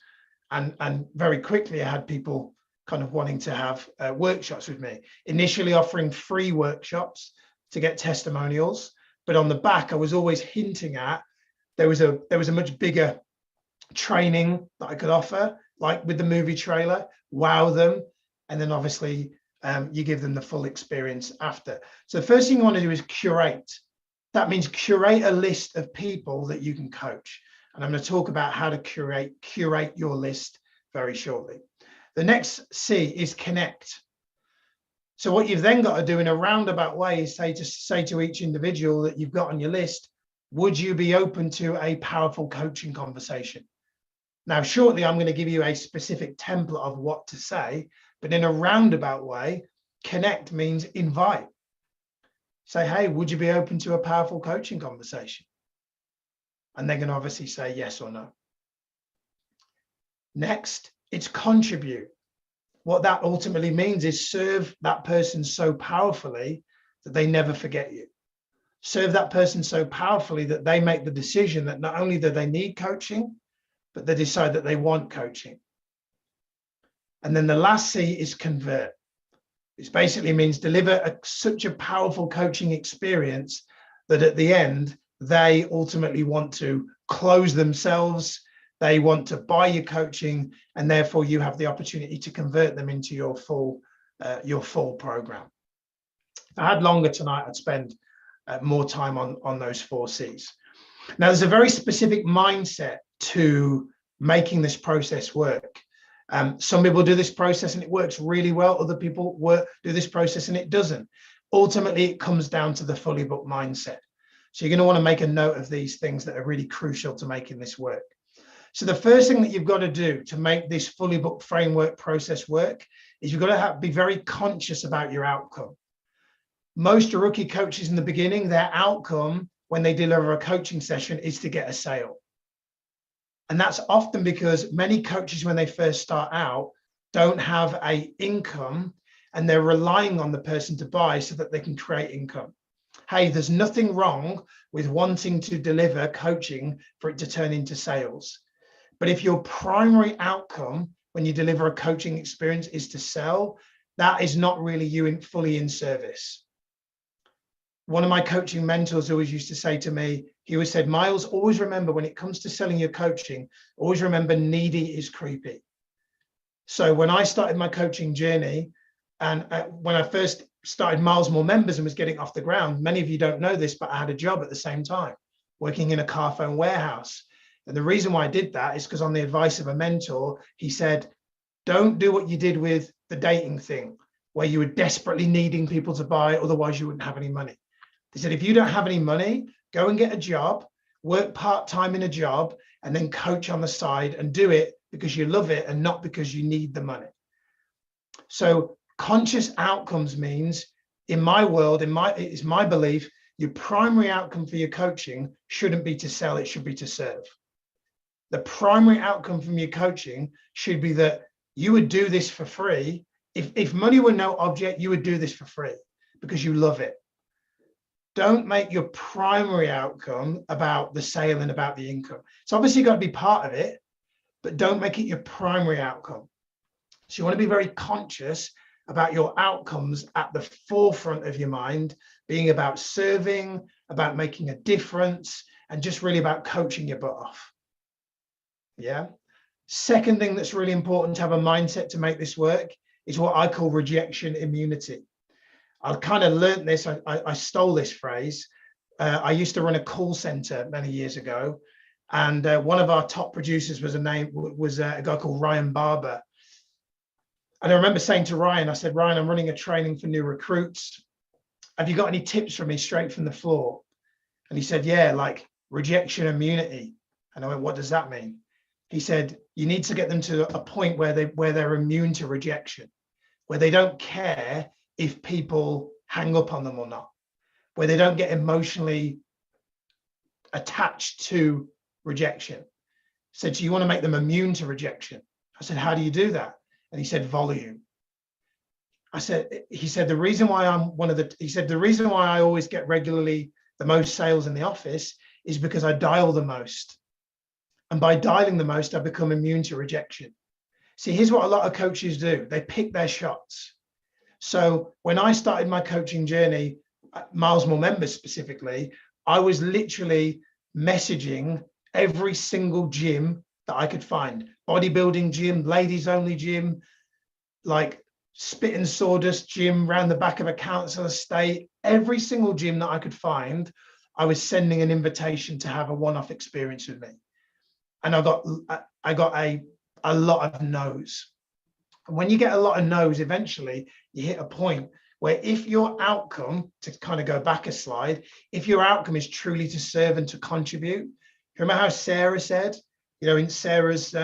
And very quickly, I had people kind of wanting to have workshops with me, initially offering free workshops to get testimonials. But on the back, I was always hinting at there was a much bigger training that I could offer, like with the movie trailer, wow them. And then obviously you give them the full experience after. So the first thing you want to do is curate. That means curate a list of people that you can coach. And I'm going to talk about how to curate your list very shortly. The next C is connect. So what you've then got to do in a roundabout way is say to each individual that you've got on your list, would you be open to a powerful coaching conversation? Now, shortly, I'm going to give you a specific template of what to say, but in a roundabout way, connect means invite. Say, hey, would you be open to a powerful coaching conversation? And they're going to obviously say yes or no. Next, it's contribute. What that ultimately means is serve that person so powerfully that they never forget you. Serve that person so powerfully that they make the decision that not only do they need coaching, but they decide that they want coaching. And then the last C is convert. It basically means deliver such a powerful coaching experience that at the end, they ultimately want to close themselves. They want to buy your coaching, and therefore you have the opportunity to convert them into your full program. If I had longer tonight, I'd spend more time on those 4 C's. Now, there's a very specific mindset to making this process work. Some people do this process and it works really well. Other people do this process and it doesn't. Ultimately, it comes down to the fully booked mindset. So you're going to want to make a note of these things that are really crucial to making this work. So the first thing that you've got to do to make this fully booked framework process work is you've got to be very conscious about your outcome. Most rookie coaches in the beginning, their outcome when they deliver a coaching session is to get a sale. And that's often because many coaches, when they first start out, don't have an income and they're relying on the person to buy so that they can create income. Hey, there's nothing wrong with wanting to deliver coaching for it to turn into sales. But if your primary outcome when you deliver a coaching experience is to sell, that is not really you fully in service. One of my coaching mentors always used to say to me, he always said, Miles, always remember when it comes to selling your coaching, always remember needy is creepy. So when I started my coaching journey, and when I first started Miles More Members and was getting off the ground, many of you don't know this, but I had a job at the same time, working in a car phone warehouse. And the reason why I did that is because on the advice of a mentor, he said, don't do what you did with the dating thing, where you were desperately needing people to buy, otherwise you wouldn't have any money. They said, if you don't have any money, go and get a job, work part-time in a job, and then coach on the side and do it because you love it and not because you need the money. So conscious outcomes means, in my world, it's my belief, your primary outcome for your coaching shouldn't be to sell, it should be to serve. The primary outcome from your coaching should be that you would do this for free. If money were no object, you would do this for free because you love it. Don't make your primary outcome about the sale and about the income. It's obviously got to be part of it, but don't make it your primary outcome. So you want to be very conscious about your outcomes at the forefront of your mind, being about serving, about making a difference, and just really about coaching your butt off. Yeah. Second thing that's really important to have a mindset to make this work is what I call rejection immunity. I kind of learned this. I stole this phrase. I used to run a call center many years ago, and one of our top producers was a guy called Ryan Barber. And I remember saying to Ryan, I said, Ryan, I'm running a training for new recruits. Have you got any tips for me straight from the floor? And he said, yeah, like rejection immunity. And I went, what does that mean? He said, you need to get them to a point where they're immune to rejection, where they don't care if people hang up on them or not, where they don't get emotionally attached to rejection. Said, so you want to make them immune to rejection. I said, how do you do that? And he said, volume. He said, the reason why I always get regularly the most sales in the office is because I dial the most. And by dialing the most, I become immune to rejection. See, here's what a lot of coaches do. They pick their shots. So when I started my coaching journey, Miles More Members specifically, I was literally messaging every single gym that I could find. Bodybuilding gym, ladies only gym, like spit and sawdust gym around the back of a council estate. Every single gym that I could find, I was sending an invitation to have a one-off experience with me. And I got a lot of no's. And when you get a lot of no's, eventually you hit a point where if your outcome, to kind of go back a slide, if your outcome is truly to serve and to contribute, remember how Sarah said, in Sarah's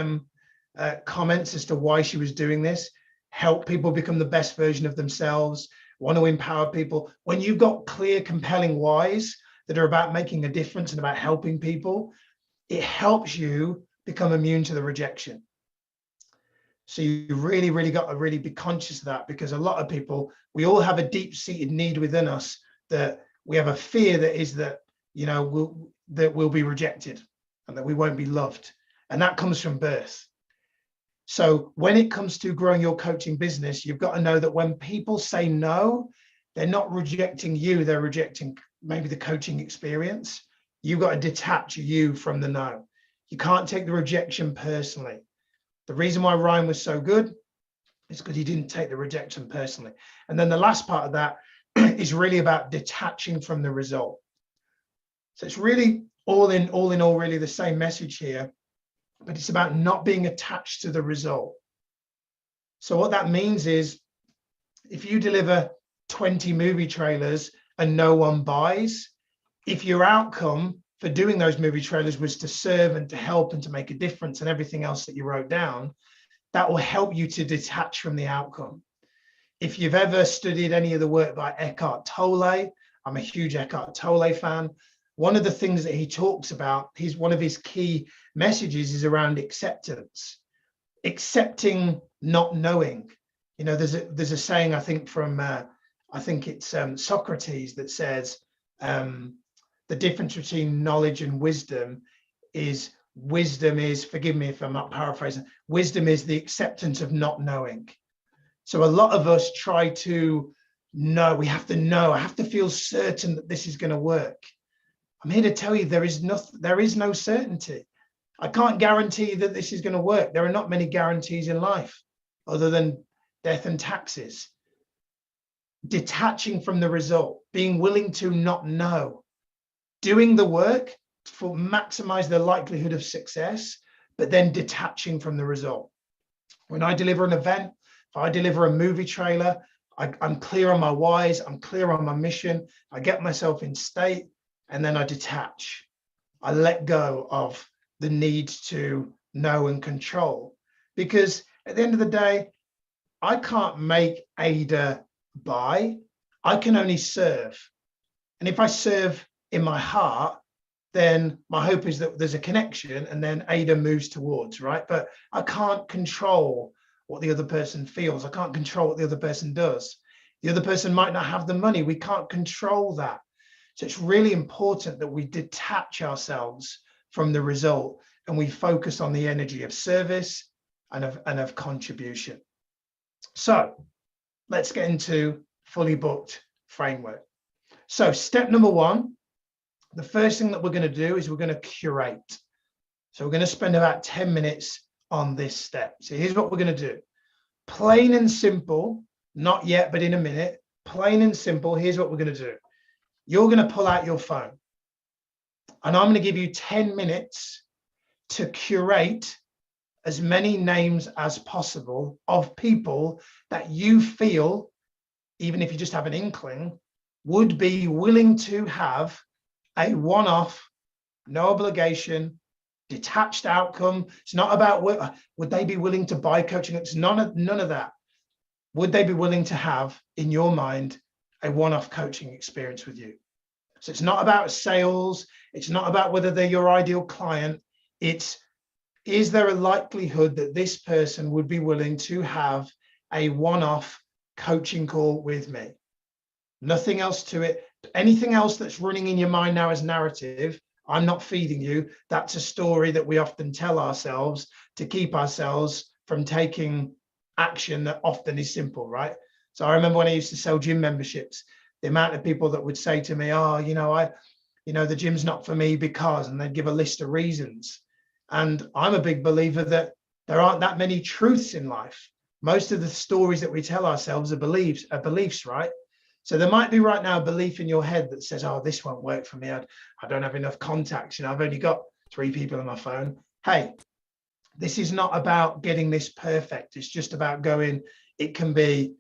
comments as to why she was doing this, help people become the best version of themselves, want to empower people. When you've got clear, compelling whys that are about making a difference and about helping people, it helps you become immune to the rejection. So you really, really got to really be conscious of that, because a lot of people, we all have a deep-seated need within us that we have a fear that is that, we'll be rejected and that we won't be loved. And that comes from birth. So when it comes to growing your coaching business, you've got to know that when people say no, they're not rejecting you, they're rejecting maybe the coaching experience. You've got to detach you from the no. You can't take the rejection personally. The reason why Ryan was so good is because he didn't take the rejection personally. And then the last part of that is really about detaching from the result. So it's really all in all, really the same message here, but it's about not being attached to the result. So what that means is if you deliver 20 movie trailers and no one buys, if your outcome for doing those movie trailers was to serve and to help and to make a difference and everything else that you wrote down, that will help you to detach from the outcome. If you've ever studied any of the work by Eckhart Tolle, I'm a huge Eckhart Tolle fan. One of the things that he talks about, one of his key messages is around acceptance, accepting not knowing. There's a saying, I think from, I think it's Socrates, that says, the difference between knowledge and wisdom is, forgive me if I'm not paraphrasing, wisdom is the acceptance of not knowing. So a lot of us try to know, we have to know, I have to feel certain that this is going to work. I'm here to tell you there is no certainty. I can't guarantee that this is going to work. There are not many guarantees in life other than death and taxes. Detaching from the result, being willing to not know, doing the work for maximize the likelihood of success, but then detaching from the result. When I deliver an event, if I deliver a movie trailer, I'm clear on my whys, I'm clear on my mission, I get myself in state, and then I detach. I let go of the need to know and control, because at the end of the day, I can't make Ada buy, I can only serve. And if I serve in my heart, then my hope is that there's a connection and then Ada moves towards, right? But I can't control what the other person feels. I can't control what the other person does. The other person might not have the money. We can't control that. So it's really important that we detach ourselves from the result and we focus on the energy of service and of contribution. So let's get into fully booked framework. So step number one, the first thing that we're going to do is we're going to curate. So we're going to spend about 10 minutes on this step. So here's what we're going to do. Plain and simple, not yet, but in a minute, plain and simple, here's what we're going to do. You're going to pull out your phone and I'm going to give you 10 minutes to curate as many names as possible of people that you feel, even if you just have an inkling, would be willing to have a one-off, no obligation, detached outcome. It's not about would they be willing to buy coaching. It's none of that. Would they be willing to have, in your mind, a one-off coaching experience with you? So it's not about sales. It's not about whether they're your ideal client. It's, is there a likelihood that this person would be willing to have a one-off coaching call with me? Nothing else to it. Anything else that's running in your mind now as narrative, I'm not feeding you. That's a story that we often tell ourselves to keep ourselves from taking action that often is simple, right? So I remember when I used to sell gym memberships, the amount of people that would say to me, oh, the gym's not for me because, and they'd give a list of reasons. And I'm a big believer that there aren't that many truths in life. Most of the stories that we tell ourselves are beliefs, right? So there might be right now a belief in your head that says, oh, this won't work for me. I don't have enough contacts. I've only got 3 people on my phone. Hey, this is not about getting this perfect. It's just about going, it can be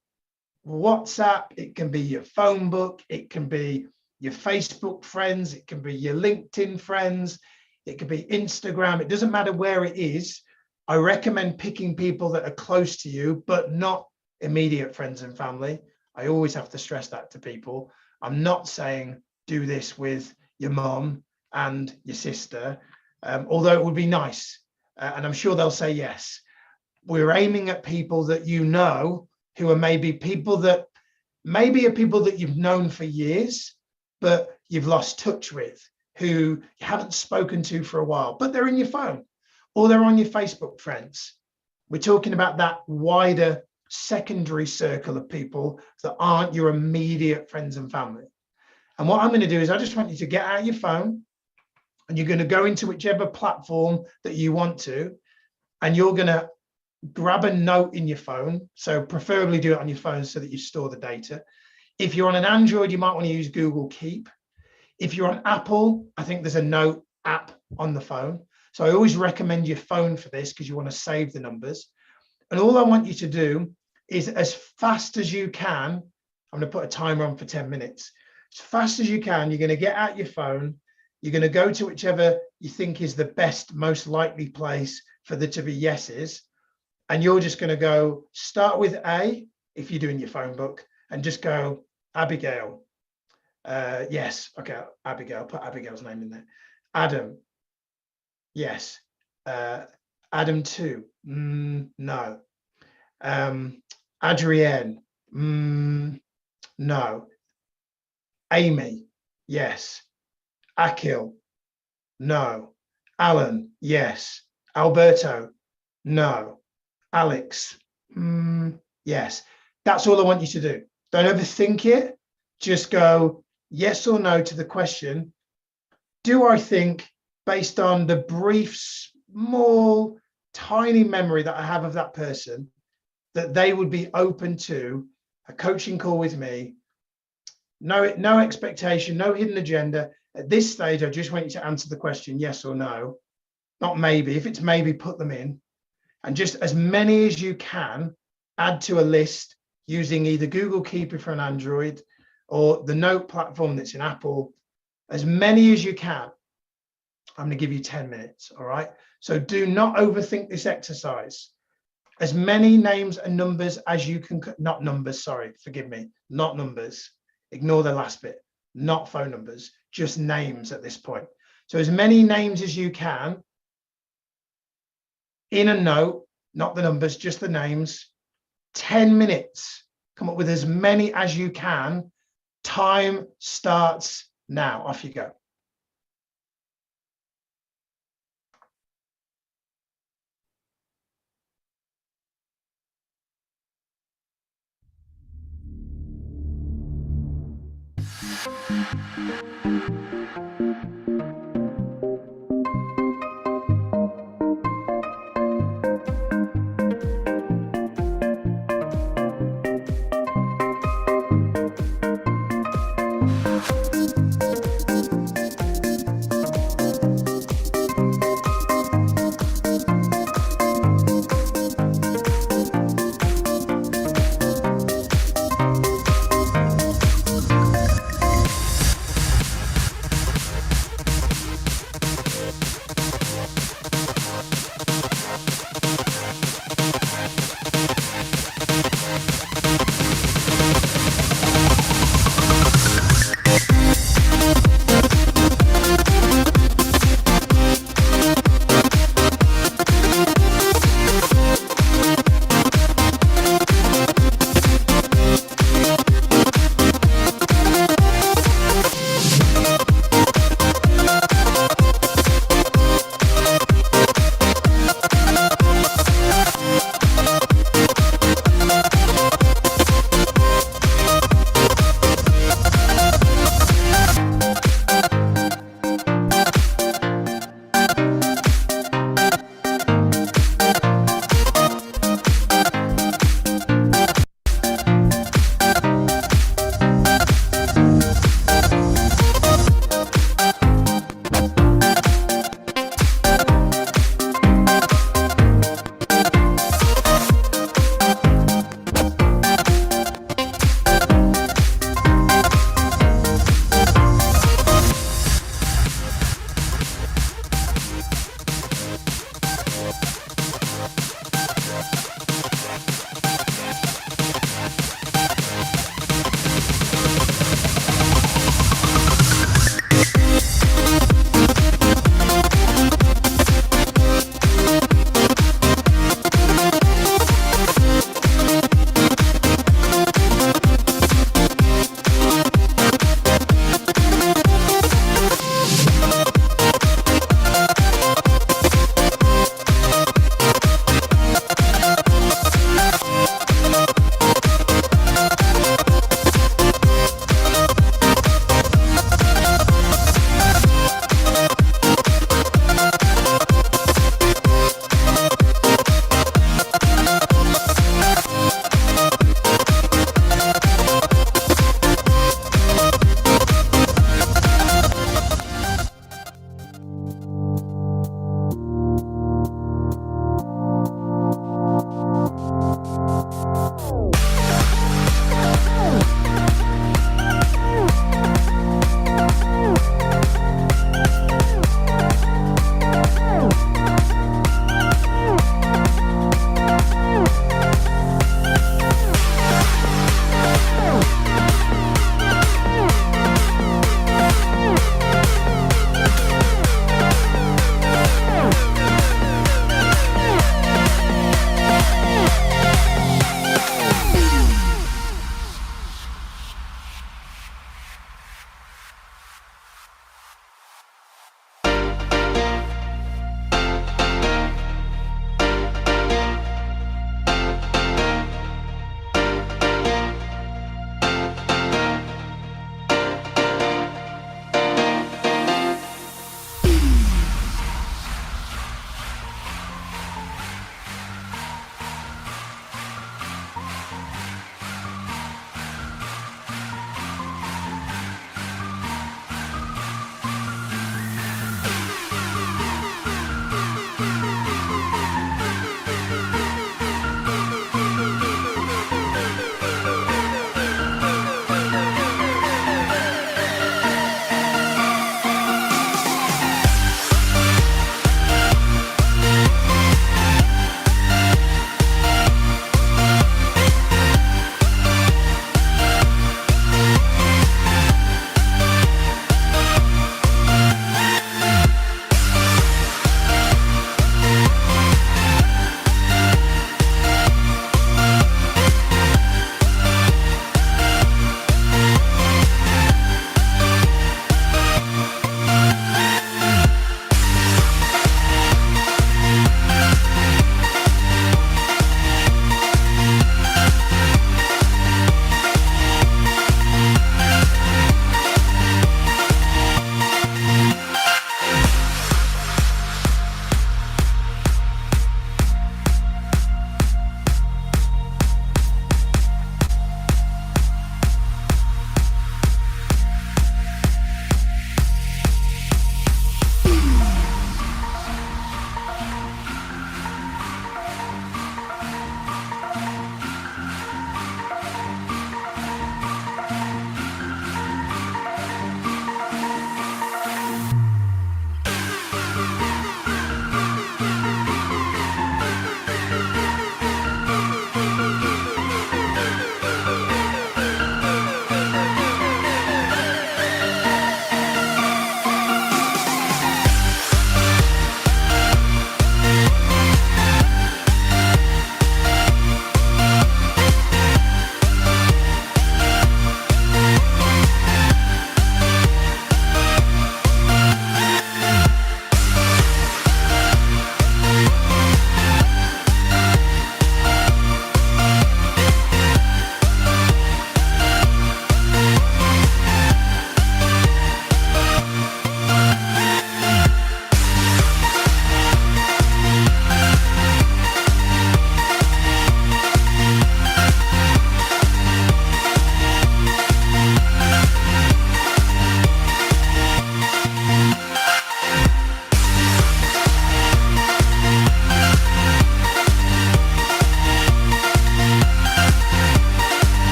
WhatsApp, it can be your phone book, it can be your Facebook friends, it can be your LinkedIn friends, it could be Instagram. It doesn't matter where it is. I recommend picking people that are close to you, but not immediate friends and family. I always have to stress that to people. I'm not saying do this with your mom and your sister, although it would be nice. And I'm sure they'll say yes. We're aiming at people that you know, who are maybe people that you've known for years, but you've lost touch with, who you haven't spoken to for a while, but they're in your phone or they're on your Facebook friends. We're talking about that wider secondary circle of people that aren't your immediate friends and family. And what I'm going to do is I just want you to get out your phone and you're going to go into whichever platform that you want to, and you're going to grab a note in your phone. So preferably do it on your phone so that you store the data. If you're on an Android, you might want to use Google Keep. If you're on Apple, I think there's a note app on the phone. So I always recommend your phone for this because you want to save the numbers. And all I want you to do is, as fast as you can, I'm going to put a timer on for 10 minutes. As fast as you can, you're going to get out your phone. You're going to go to whichever you think is the best, most likely place for there to be yeses. And you're just going to go start with A, if you're doing your phone book, and just go Abigail. Yes. Okay. Abigail. Put Abigail's name in there. Adam. Yes. Adam 2. No. Adrienne. No. Amy. Yes. Akil. No. Alan. Yes. Alberto. No. Alex. Yes. That's all I want you to do. Don't overthink it. Just go yes or no to the question. Do I think, based on the brief, small, tiny memory that I have of that person, that they would be open to a coaching call with me? No expectation, no hidden agenda. At this stage, I just want you to answer the question yes or no, not maybe. If it's maybe, put them in. And just as many as you can, add to a list using either Google Keep if you're on Android or the note platform that's in Apple. As many as you can. I'm going to give you 10 minutes, all right? So do not overthink this exercise. As many names and numbers as you can, not numbers, sorry, forgive me, not numbers. Ignore the last bit. not phone numbers, just names at this point. So as many names as you can in a note, not the numbers, just the names. 10 minutes. Come up with as many as you can. Time starts now. Off you go.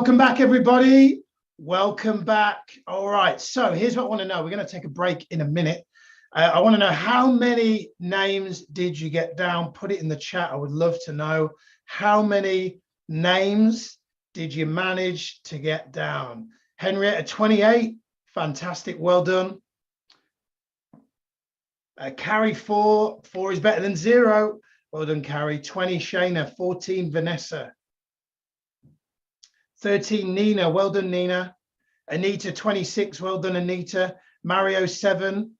welcome back, everybody. Welcome back. All right, so here's what I want to know. We're going to take a break in a minute. I want to know, how many names did you get down? Put it in the chat. I would love to know, how many names did you manage to get down? Henrietta, 28. Fantastic. Well done. Carrie, 4. 4 is better than 0. Well done, Carrie. 20, Shayna. 14, Vanessa. 13, Nina. Well done, Nina. Anita, 26. Well done, Anita. Mario, 7.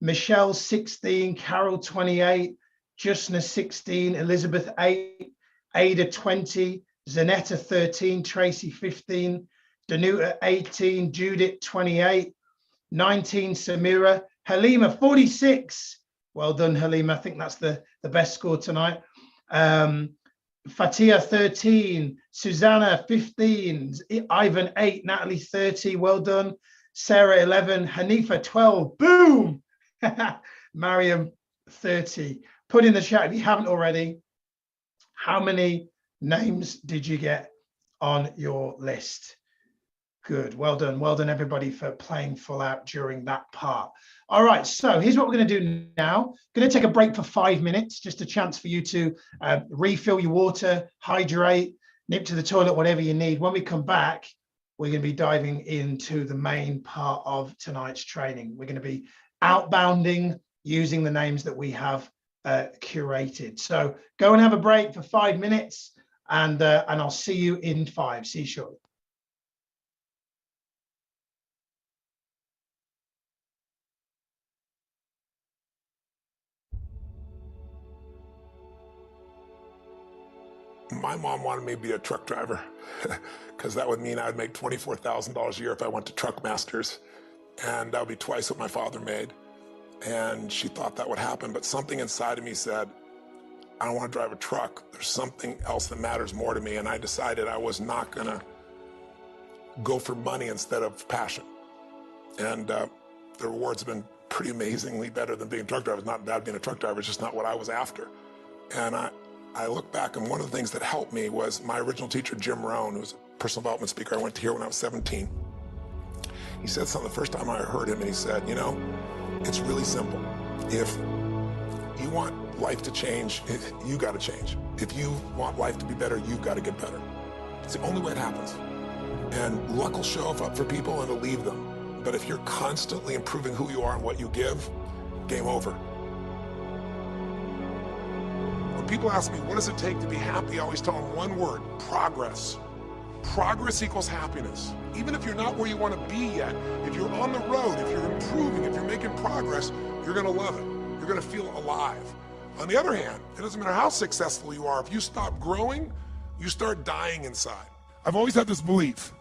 Michelle, 16. Carol, 28. Justna, 16. Elizabeth, 8. Ada, 20. Zanetta, 13. Tracy, 15. Danuta, 18. Judith, 28. 19, Samira. Halima, 46. Well done, Halima. I think that's the best score tonight. Fatia, 13. Susanna, 15. Ivan, 8. Natalie, 30. Well done. Sarah, 11. Hanifa, 12. Boom. Mariam, 30. Put in the chat if you haven't already, how many names did you get on your list? Good. Well done, everybody, for playing full out during that part. All right, so here's what we're going to do now. Going to take a break for 5 minutes, just a chance for you to refill your water, hydrate, nip to the toilet, whatever you need. When we come back, we're going to be diving into the main part of tonight's training. We're going to be outbounding using the names that we have curated. So go and have a break for 5 minutes, and I'll see you in 5. See you shortly. My mom wanted me to be a truck driver because that would mean I would make $24,000 a year if I went to Truck Masters, and that would be twice what my father made. And she thought that would happen, but something inside of me said, I don't want to drive a truck. There's something else that matters more to me, and I decided I was not going to go for money instead of passion. And the rewards have been pretty amazingly better than being a truck driver. It's not bad being a truck driver, it's just not what I was after. And I look back, and one of the things that helped me was my original teacher, Jim Rohn, who was a personal development speaker. I went to hear when I was 17. He said something the first time I heard him, and he said, you know, it's really simple. If you want life to change, you got to change. If you want life to be better, you've got to get better. It's the only way it happens. And luck will show up for people and it'll leave them. But if you're constantly improving who you are and what you give, game over. When people ask me, what does it take to be happy? I always tell them one word: progress. Progress equals happiness. Even if you're not where you want to be yet, if you're on the road, if you're improving, if you're making progress, you're going to love it. You're going to feel alive. On the other hand, it doesn't matter how successful you are. If you stop growing, you start dying inside. I've always had this belief: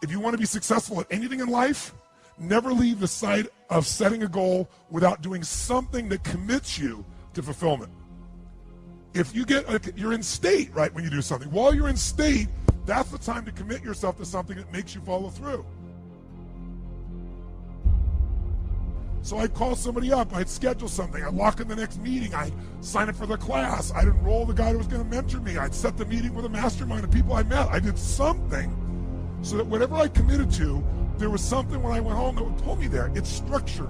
if you want to be successful at anything in life, never leave the sight of setting a goal without doing something that commits you to fulfillment. If you you're in state, right, when you do something. While you're in state, that's the time to commit yourself to something that makes you follow through. So I'd call somebody up, I'd schedule something, I'd lock in the next meeting, I'd sign up for the class, I'd enroll the guy who was going to mentor me, I'd set the meeting with a mastermind of people I met. I did something so that whatever I committed to, there was something when I went home that would pull me there. It's structure.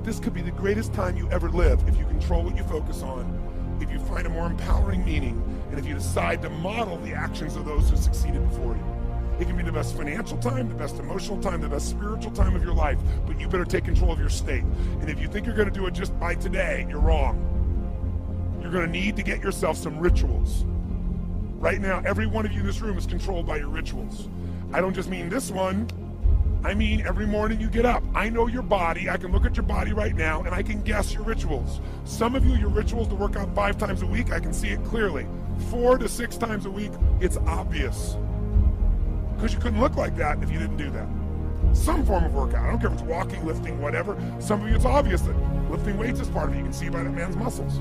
This could be the greatest time you ever live if you control what you focus on, if you find a more empowering meaning, and if you decide to model the actions of those who succeeded before you. It can be the best financial time, the best emotional time, the best spiritual time of your life, but you better take control of your state. And if you think you're going to do it just by today, you're wrong. You're going to need to get yourself some rituals. Right now, every one of you in this room is controlled by your rituals. I don't just mean this one. I mean every morning you get up. I know your body. I can look at your body right now, and I can guess your rituals. Some of you, your rituals to work out 5 times a week, I can see it clearly. 4 to 6 times a week, it's obvious. Because you couldn't look like that if you didn't do that. Some form of workout. I don't care if it's walking, lifting, whatever. Some of you, it's obvious that lifting weights is part of it. You can see by that man's muscles.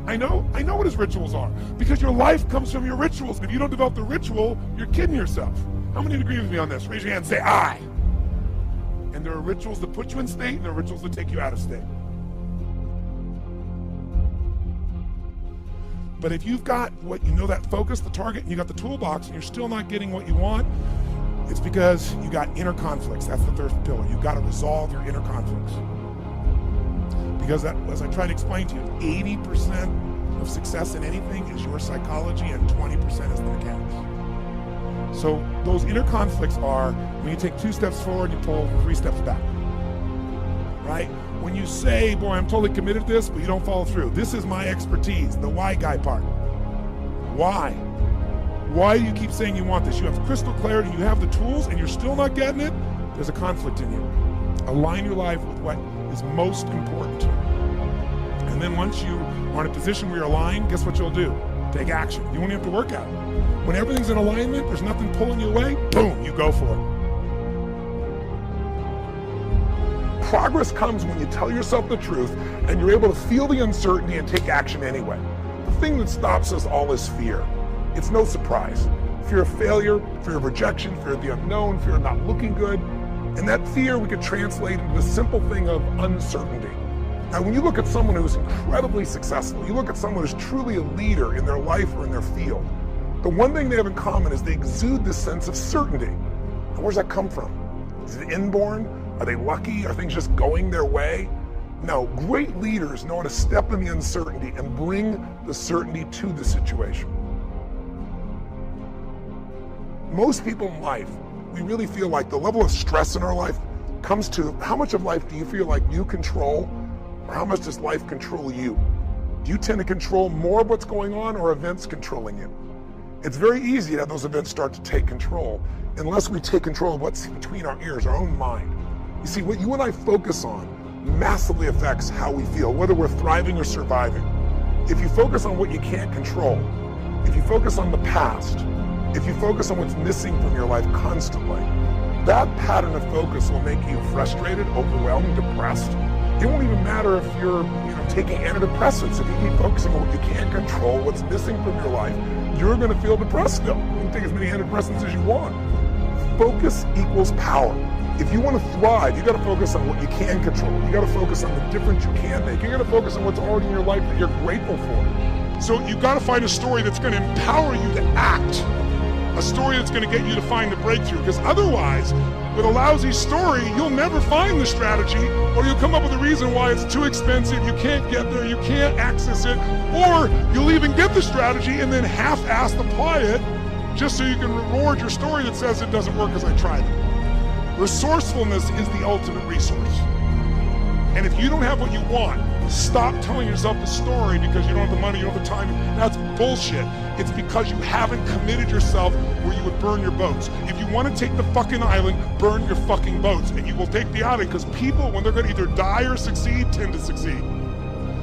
I know what his rituals are, because your life comes from your rituals. If you don't develop the ritual, you're kidding yourself. How many agree with me on this? Raise your hand and say, I. And there are rituals that put you in state, and there are rituals that take you out of state. But if you've got what you know, that focus, the target, and you got the toolbox, and you're still not getting what you want, it's because you got inner conflicts. That's the third pillar. You've got to resolve your inner conflicts. Because that, as I tried to explain to you, 80% of success in anything is your psychology and 20% is the mechanics. So those inner conflicts are when you take 2 steps forward, you pull 3 steps back, right? When you say, boy, I'm totally committed to this, but you don't follow through. This is my expertise, the why guy part. Why? Why do you keep saying you want this? You have crystal clarity, you have the tools, and you're still not getting it? There's a conflict in you. Align your life with what is most important to you. And then once you are in a position where you're aligned, guess what you'll do? Take action. You won't even have to work at it. When everything's in alignment, there's nothing pulling you away, boom, you go for it. Progress comes when you tell yourself the truth and you're able to feel the uncertainty and take action anyway. The thing that stops us all is fear. It's no surprise. Fear of failure, fear of rejection, fear of the unknown, fear of not looking good. And that fear we could translate into the simple thing of uncertainty. Now, when you look at someone who's incredibly successful, you look at someone who's truly a leader in their life or in their field, the one thing they have in common is they exude this sense of certainty. Now, where's that come from? Is it inborn? Are they lucky? Are things just going their way? No, great leaders know how to step in the uncertainty and bring the certainty to the situation. Most people in life, we really feel like the level of stress in our life comes to how much of life do you feel like you control, or how much does life control you? Do you tend to control more of what's going on, or events controlling you? It's very easy to have those events start to take control unless we take control of what's between our ears, our own mind. You see, what you and I focus on massively affects how we feel, whether we're thriving or surviving. If you focus on what you can't control, if you focus on the past, if you focus on what's missing from your life constantly, that pattern of focus will make you frustrated, overwhelmed, depressed. It won't even matter if you're taking antidepressants. If you keep focusing on what you can't control, what's missing from your life, you're going to feel depressed still. You can take as many antidepressants as you want. Focus equals power. If you want to thrive, you got to focus on what you can control. You got to focus on the difference you can make. You got to focus on what's already in your life that you're grateful for. So you got to find a story that's going to empower you to act. A story that's going to get you to find the breakthrough. Because otherwise, with a lousy story, you'll never find the strategy, or you'll come up with a reason why it's too expensive, you can't get there, you can't access it, or you'll even get the strategy and then half-assed apply it just so you can reward your story that says it doesn't work because I tried it. Resourcefulness is the ultimate resource. And if you don't have what you want, stop telling yourself the story because you don't have the money, you don't have the time. That's bullshit. It's because you haven't committed yourself where you would burn your boats. If you want to take the fucking island, burn your fucking boats, and you will take the island, because people, when they're going to either die or succeed, tend to succeed.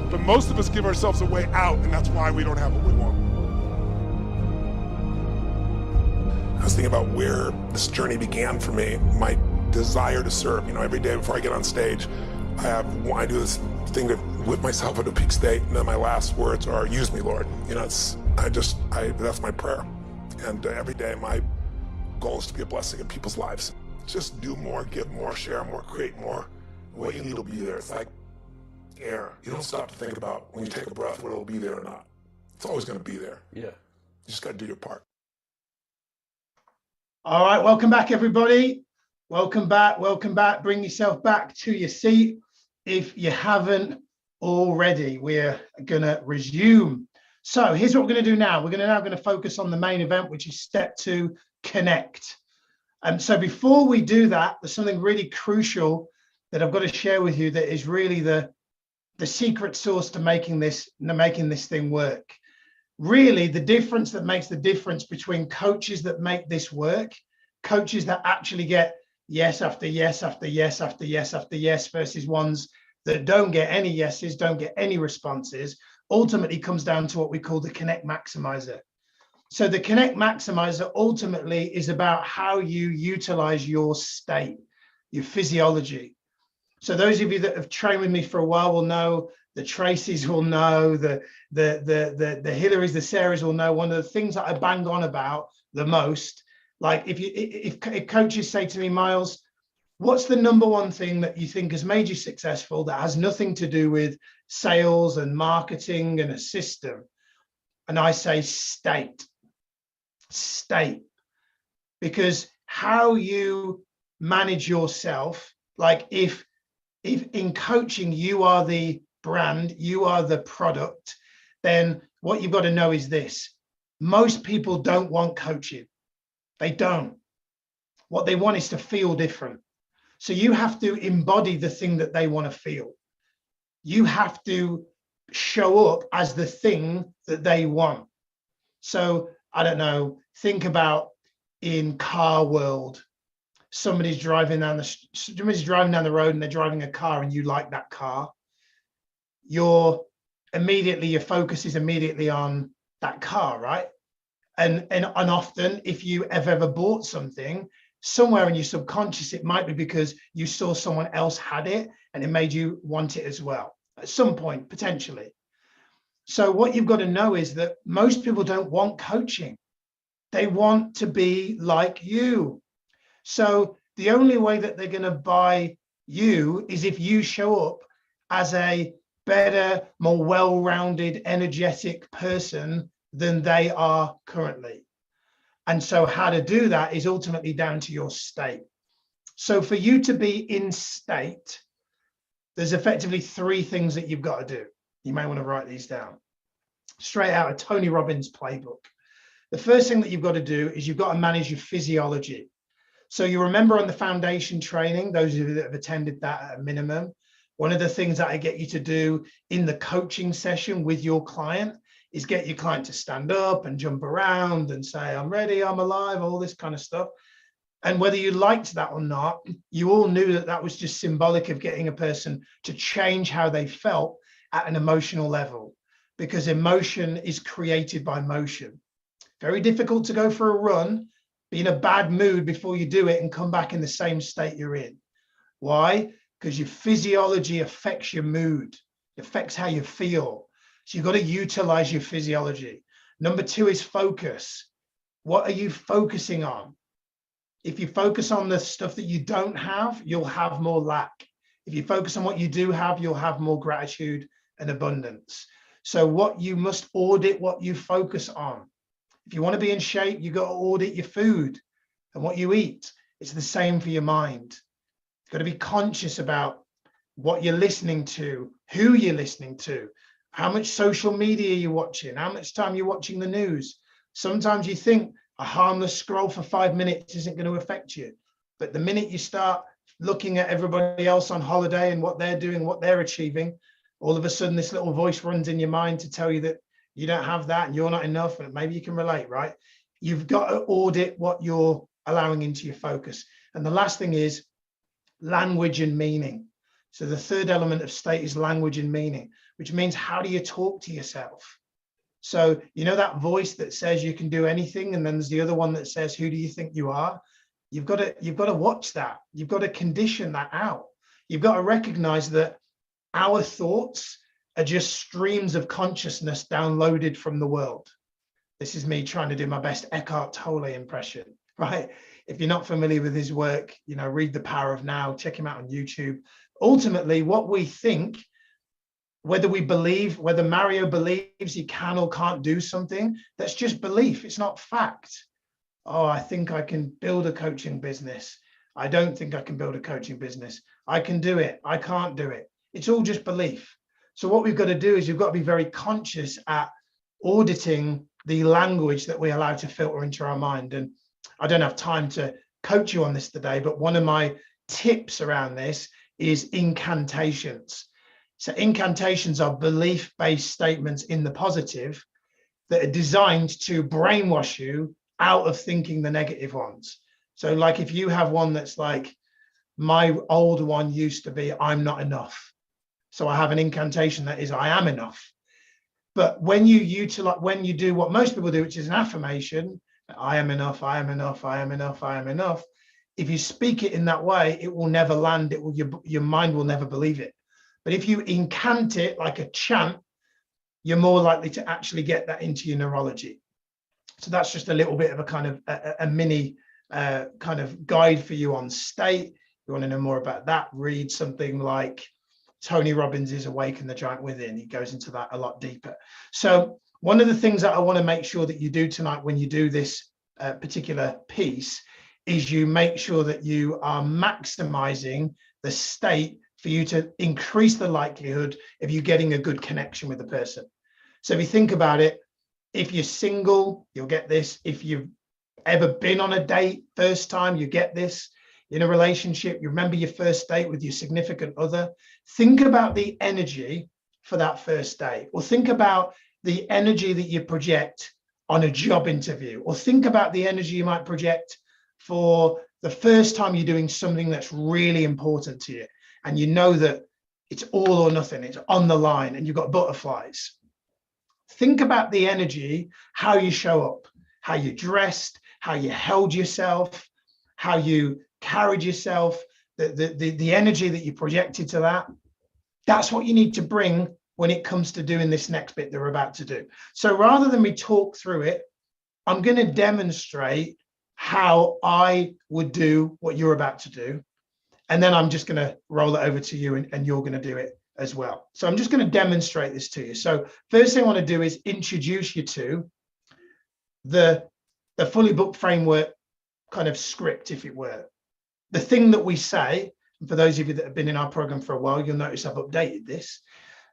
But most of us give ourselves a way out, and that's why we don't have what we want. I was thinking about where this journey began for me, my desire to serve. Every day before I get on stage, I do this thing to whip myself into a peak state, and then my last words are, "Use me, Lord." That's my prayer. And every day my goal is to be a blessing in people's lives. Just do more, give more, share more, create more. What you need will be there. It's like air. You don't stop to think about when you take a breath whether it'll be there or not. It's always going to be there. Yeah. You just got to do your part. All right, welcome back, everybody. Welcome back, welcome back. Bring yourself back to your seat. If you haven't already, we're gonna resume. So here's what we're gonna do now. We're now gonna focus on the main event, which is step 2, connect. And so before we do that, there's something really crucial that I've got to share with you that is really the secret sauce to making this thing work. Really, the difference that makes the difference between coaches that make this work, coaches that actually get yes after yes after yes after yes after yes, versus ones that don't get any yeses, don't get any responses, ultimately comes down to what we call the Connect Maximizer. So the Connect Maximizer ultimately is about how you utilize your state, your physiology. So those of you that have trained with me for a while will know, the Tracys will know, the Hillarys, the Sarahs will know, one of the things that I bang on about the most, like if coaches say to me, Miles, what's the number one thing that you think has made you successful that has nothing to do with sales and marketing and a system? and I say state. State. Because how you manage yourself, like if in coaching you are the brand, you are the product, then what you've got to know is this: most people don't want coaching. They don't. What they want is to feel different. So you have to embody the thing that they want to feel. You have to show up as the thing that they want. So I don't know, think about in car world, somebody's driving down the road and they're driving a car and you like that car. Your focus is immediately on that car, right? And often if you have ever bought something, somewhere in your subconscious, it might be because you saw someone else had it and it made you want it as well at some point, potentially. So what you've got to know is that most people don't want coaching. They want to be like you. So the only way that they're going to buy you is if you show up as a better, more well-rounded, energetic person than they are currently. And so how to do that is ultimately down to your state. So for you to be in state, there's effectively 3 things that you've got to do. You may want to write these down. Straight out of Tony Robbins' playbook. The first thing that you've got to do is you've got to manage your physiology. So you remember on the foundation training, those of you that have attended that at a minimum, one of the things that I get you to do in the coaching session with your client is get your client to stand up and jump around and say, I'm ready, I'm alive, all this kind of stuff. And whether you liked that or not, you all knew that that was just symbolic of getting a person to change how they felt at an emotional level, because emotion is created by motion. Very difficult to go for a run, be in a bad mood before you do it and come back in the same state you're in. Why? Because your physiology affects your mood, it affects how you feel. So you've got to utilize your physiology. Number 2 is focus. What are you focusing on? If you focus on the stuff that you don't have, you'll have more lack. If you focus on what you do have, you'll have more gratitude and abundance. So what you must audit what you focus on. If you want to be in shape, you've got to audit your food and what you eat. It's the same for your mind. You've got to be conscious about what you're listening to, who you're listening to, how much social media you're watching, how much time you're watching the news. Sometimes you think a harmless scroll for 5 minutes isn't going to affect you. But the minute you start looking at everybody else on holiday and what they're doing, what they're achieving, all of a sudden this little voice runs in your mind to tell you that you don't have that and you're not enough, and maybe you can relate, right? You've got to audit what you're allowing into your focus. And the last thing is language and meaning. So the third element of state is language and meaning, which means how do you talk to yourself? So, you know, that voice that says you can do anything, and then there's the other one that says, who do you think you are? You've got to watch that. You've got to condition that out. You've got to recognize that our thoughts are just streams of consciousness downloaded from the world. This is me trying to do my best Eckhart Tolle impression, right? If you're not familiar with his work, you know, read The Power of Now, check him out on YouTube. Ultimately, what we think, whether Mario believes he can or can't do something, that's just belief. It's not fact. Oh, I think I can build a coaching business. I don't think I can build a coaching business. I can do it. I can't do it. It's all just belief. So what we've got to do is you've got to be very conscious at auditing the language that we allow to filter into our mind. And I don't have time to coach you on this today, but one of my tips around this is incantations. So incantations are belief-based statements in the positive that are designed to brainwash you out of thinking the negative ones. So like if you have one that's like, my old one used to be, I'm not enough. So I have an incantation that is, I am enough. But when you do what most people do, which is an affirmation, I am enough, I am enough, I am enough, I am enough. If you speak it in that way, it will never land. Your mind will never believe it. But if you incant it like a chant, you're more likely to actually get that into your neurology. So that's just a little bit of a kind of a mini kind of guide for you on state. If you want to know more about that, read something like Tony Robbins' Awaken the Giant Within. He goes into that a lot deeper. So one of the things that I want to make sure that you do tonight when you do this particular piece is you make sure that you are maximizing the state for you to increase the likelihood of you getting a good connection with the person. So if you think about it, if you're single, you'll get this. If you've ever been on a date, first time, you get this. In a relationship, you remember your first date with your significant other. Think about the energy for that first date, or think about the energy that you project on a job interview, or think about the energy you might project for the first time you're doing something that's really important to you, and you know that it's all or nothing, it's on the line, and you've got butterflies. Think about the energy, how you show up, how you dressed, how you held yourself, how you carried yourself, the energy that you projected to that. That's what you need to bring when it comes to doing this next bit that we're about to do. So rather than me talk through it, I'm going to demonstrate how I would do what you're about to do. And then I'm just going to roll it over to you, and you're going to do it as well. So I'm just going to demonstrate this to you. So first thing I want to do is introduce you to the Fully Booked Framework kind of script, if it were. The thing that we say, and for those of you that have been in our program for a while, you'll notice I've updated this.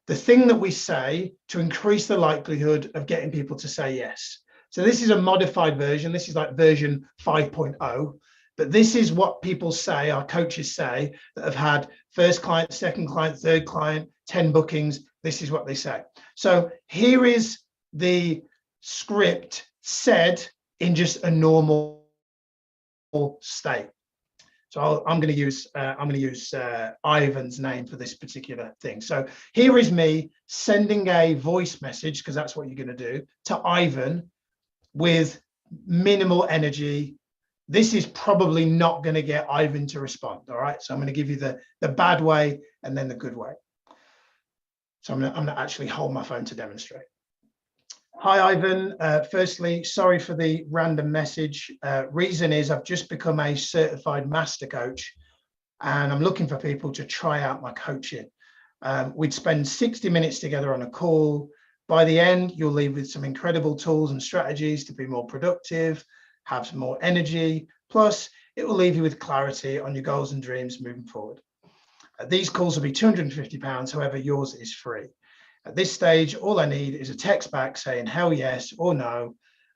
The thing that we say to increase the likelihood of getting people to say yes. So this is a modified version. This is like version 5.0. But this is what people say, our coaches say, that have had first client, second client, third client, 10 bookings. This is what they say. So here is the script said in just a normal state. So I'm going to use Ivan's name for this particular thing. So here is me sending a voice message, because that's what you're going to do, to Ivan with minimal energy. This is probably not going to get Ivan to respond. All right. So I'm going to give you the bad way and then the good way. So I'm going to actually hold my phone to demonstrate. Hi, Ivan. Firstly, sorry for the random message. Reason is I've just become a certified master coach, and I'm looking for people to try out my coaching. We'd spend 60 minutes together on a call. By the end, you'll leave with some incredible tools and strategies to be more productive, have some more energy. Plus, it will leave you with clarity on your goals and dreams moving forward. These calls will be £250. However, yours is free. At this stage, all I need is a text back saying hell yes or no.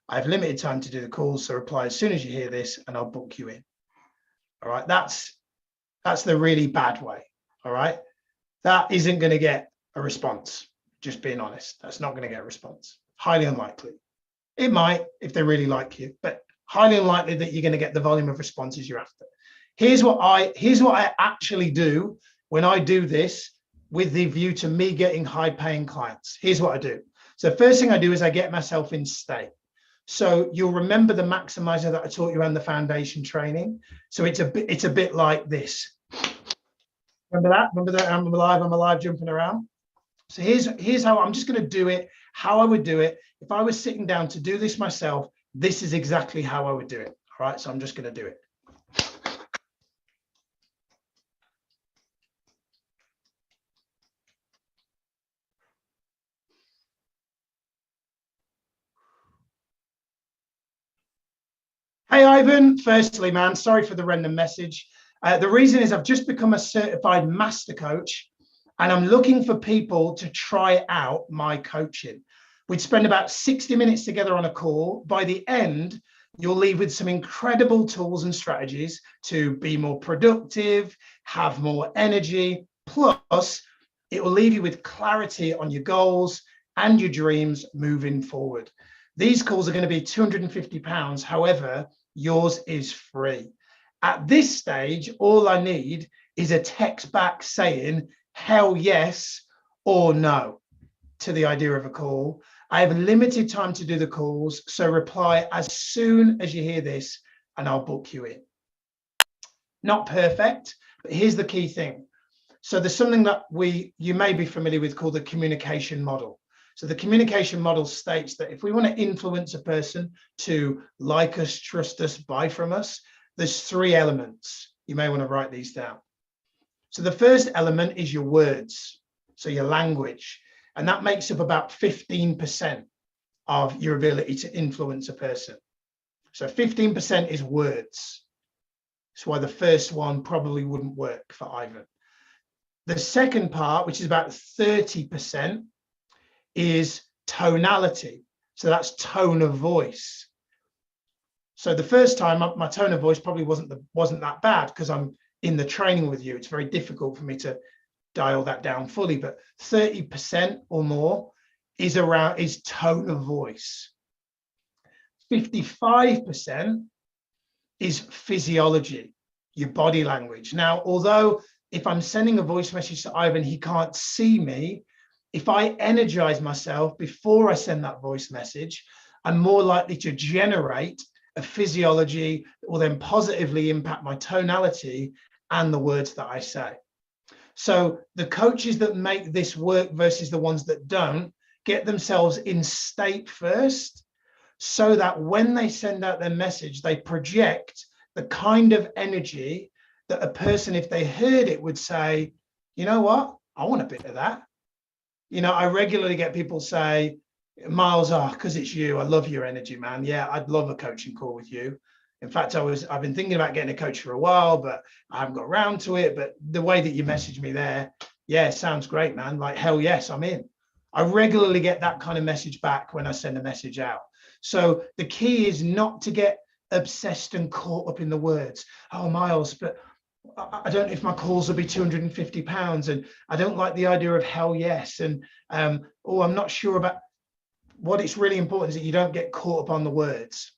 I have limited time to do the calls, so reply as soon as you hear this and I'll book you in. All right, that's the really bad way. All right, that isn't going to get a response. Just being honest, that's not going to get a response. Highly unlikely. It might if they really like you, but highly unlikely that you're going to get the volume of responses you're after. Here's what I actually do when I do this, with the view to me getting high paying clients. Here's what I do. So first thing I do is I get myself in state. So you'll remember the maximizer that I taught you around the foundation training. So it's a bit like this. Remember that? Remember that I'm alive jumping around. So here's how I'm just going to do it, how I would do it. If I was sitting down to do this myself, this is exactly how I would do it. All right, so I'm just going to do it. Hey, Ivan. Firstly, man, sorry for the random message. The reason is I've just become a certified master coach, and I'm looking for people to try out my coaching. We'd spend about 60 minutes together on a call. By the end, you'll leave with some incredible tools and strategies to be more productive, have more energy. Plus, it will leave you with clarity on your goals and your dreams moving forward. These calls are going to be £250. However, yours is free. At this stage, all I need is a text back saying hell yes or no to the idea of a call. I have limited time to do the calls, so reply as soon as you hear this and I'll book you in. Not perfect, but here's the key thing. So there's something that you may be familiar with called the communication model. So the communication model states that if we want to influence a person to like us, trust us, buy from us, there's 3 elements. You may want to write these down. So the first element is your words, so your language, and that makes up about 15%. of your ability to influence a person. So 15% is words. That's why the first one probably wouldn't work for Ivan. The second part, which is about 30%, is tonality. So that's tone of voice. So the first time, my tone of voice probably wasn't that bad because I'm in the training with you. It's very difficult for me to dial that down fully, but 30% or more is tone of voice. 55% is physiology, your body language. Now, although if I'm sending a voice message to Ivan, he can't see me, if I energize myself before I send that voice message, I'm more likely to generate a physiology that will then positively impact my tonality and the words that I say. So the coaches that make this work versus the ones that don't get themselves in state first, so that when they send out their message, they project the kind of energy that a person, if they heard it, would say, you know what, I want a bit of that. You know, I regularly get people say, Miles, because it's you, I love your energy, man. Yeah, I'd love a coaching call with you. In fact, I've been thinking about getting a coach for a while, but I haven't got around to it. But the way that you messaged me there, yeah, sounds great, man. Like, hell yes, I'm in. I regularly get that kind of message back when I send a message out. So the key is not to get obsessed and caught up in the words. Oh, Miles, but I don't know if my calls will be £250, and I don't like the idea of hell yes. And oh, I'm not sure about. What it's really important is that you don't get caught up on the words,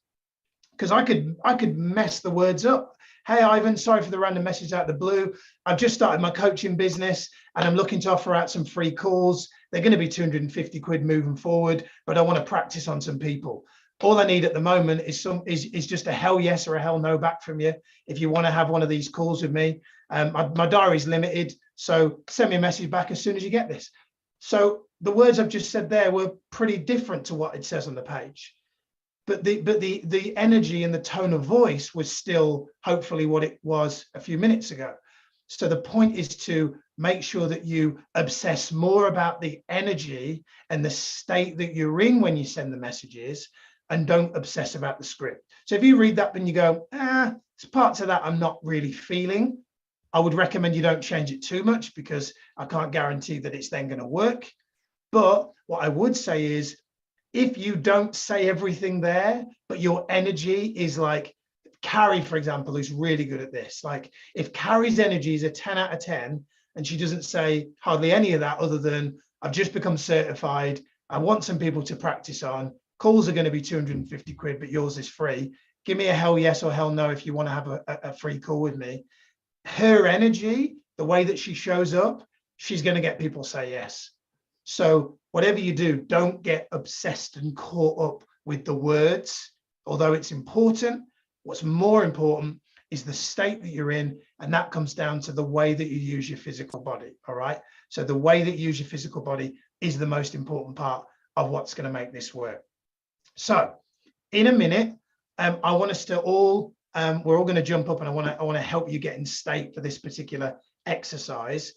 because I could mess the words up. Hey, Ivan, sorry for the random message out of the blue. I've just started my coaching business and I'm looking to offer out some free calls. They're going to be 250 quid moving forward, but I want to practice on some people. All I need at the moment is just a hell yes or a hell no back from you. If you want to have one of these calls with me, my diary's limited. So send me a message back as soon as you get this. So the words I've just said there were pretty different to what it says on the page. But the energy and the tone of voice was still hopefully what it was a few minutes ago. So the point is to make sure that you obsess more about the energy and the state that you're in when you send the messages, and don't obsess about the script. So if you read that and you go, there's parts of that I'm not really feeling, I would recommend you don't change it too much, because I can't guarantee that it's then going to work. But what I would say is, if you don't say everything there, but your energy is like Carrie, for example, who's really good at this. Like if Carrie's energy is a 10 out of 10, and she doesn't say hardly any of that other than, I've just become certified, I want some people to practice on, calls are going to be 250 quid, but yours is free. Give me a hell yes or hell no if you want to have a free call with me. Her energy, the way that she shows up, she's going to get people say yes. So whatever you do, don't get obsessed and caught up with the words, although it's important. What's more important is the state that you're in, and that comes down to the way that you use your physical body, all right? So the way that you use your physical body is the most important part of what's going to make this work. So in a minute, I want us to all, we're all going to jump up, and I want to help you get in state for this particular exercise.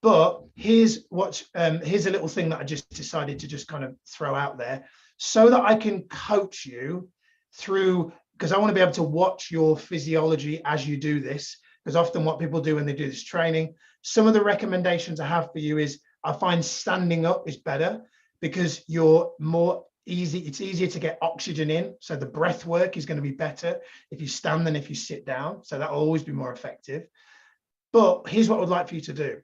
But here's a little thing that I just decided to just kind of throw out there, so that I can coach you through, because I want to be able to watch your physiology as you do this. Because often what people do when they do this training, some of the recommendations I have for you is, I find standing up is better, because you're more easy, it's easier to get oxygen in. So the breath work is going to be better if you stand than if you sit down. So that will always be more effective. But here's what I would like for you to do.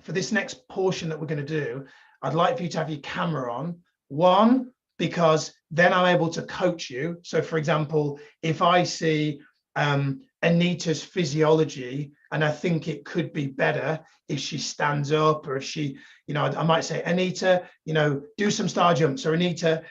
For this next portion that we're going to do, I'd like for you to have your camera on. One, because then I'm able to coach you. So for example, if I see Anita's physiology and I think it could be better if she stands up, or if she, I might say, Anita, do some star jumps, or Anita,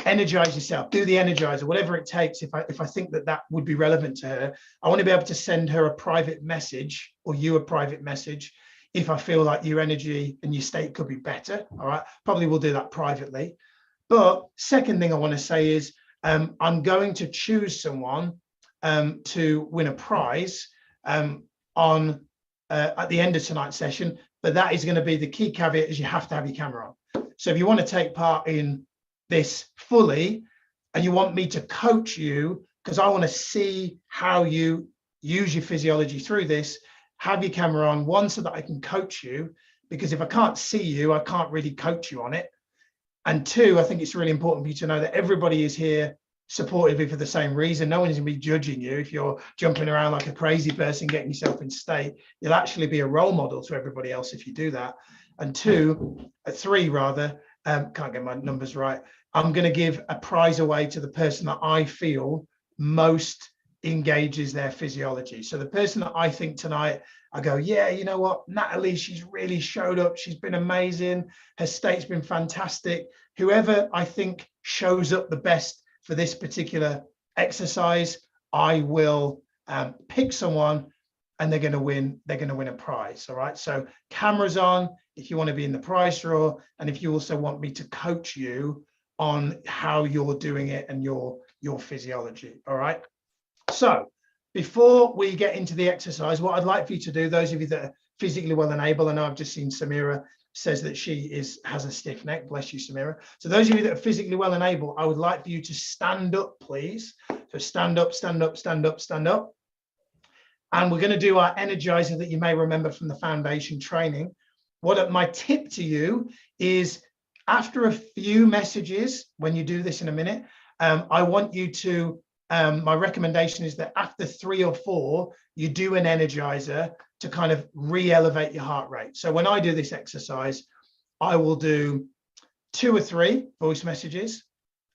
energize yourself, do the energizer, whatever it takes. If I think that would be relevant to her, I want to be able to send her a private message, or you a private message, if I feel like your energy and your state could be better. All right, probably we'll do that privately. But second thing I want to say is, I'm going to choose someone to win a prize at the end of tonight's session. But that is going to be the key caveat, is you have to have your camera on. So if you want to take part in this fully and you want me to coach you, because I want to see how you use your physiology through this, have your camera on, one, so that I can coach you, because if I can't see you, I can't really coach you on it. And two, I think it's really important for you to know that everybody is here supportive for the same reason. No one's going to be judging you. If you're jumping around like a crazy person, getting yourself in state, you'll actually be a role model to everybody else if you do that. And three rather, can't get my numbers right, I'm going to give a prize away to the person that I feel most engages their physiology. So the person that I think tonight, I go, yeah, you know what, Natalie, she's really showed up. She's been amazing. Her state's been fantastic. Whoever I think shows up the best for this particular exercise, I will pick someone and they're going to win a prize. All right. So cameras on if you want to be in the prize draw. And if you also want me to coach you on how you're doing it and your physiology. All right. So before we get into the exercise, what I'd like for you to do, those of you that are physically well and able, I know I've just seen Samira says that she has a stiff neck. Bless you, Samira. So those of you that are physically well and able, I would like for you to stand up, please. So stand up, stand up, stand up, stand up. And we're going to do our energizer that you may remember from the foundation training. My tip to you is, after a few messages, when you do this in a minute, I want you to, my recommendation is that after 3 or 4, you do an energizer to kind of re-elevate your heart rate. So when I do this exercise, I will do 2 or 3 voice messages,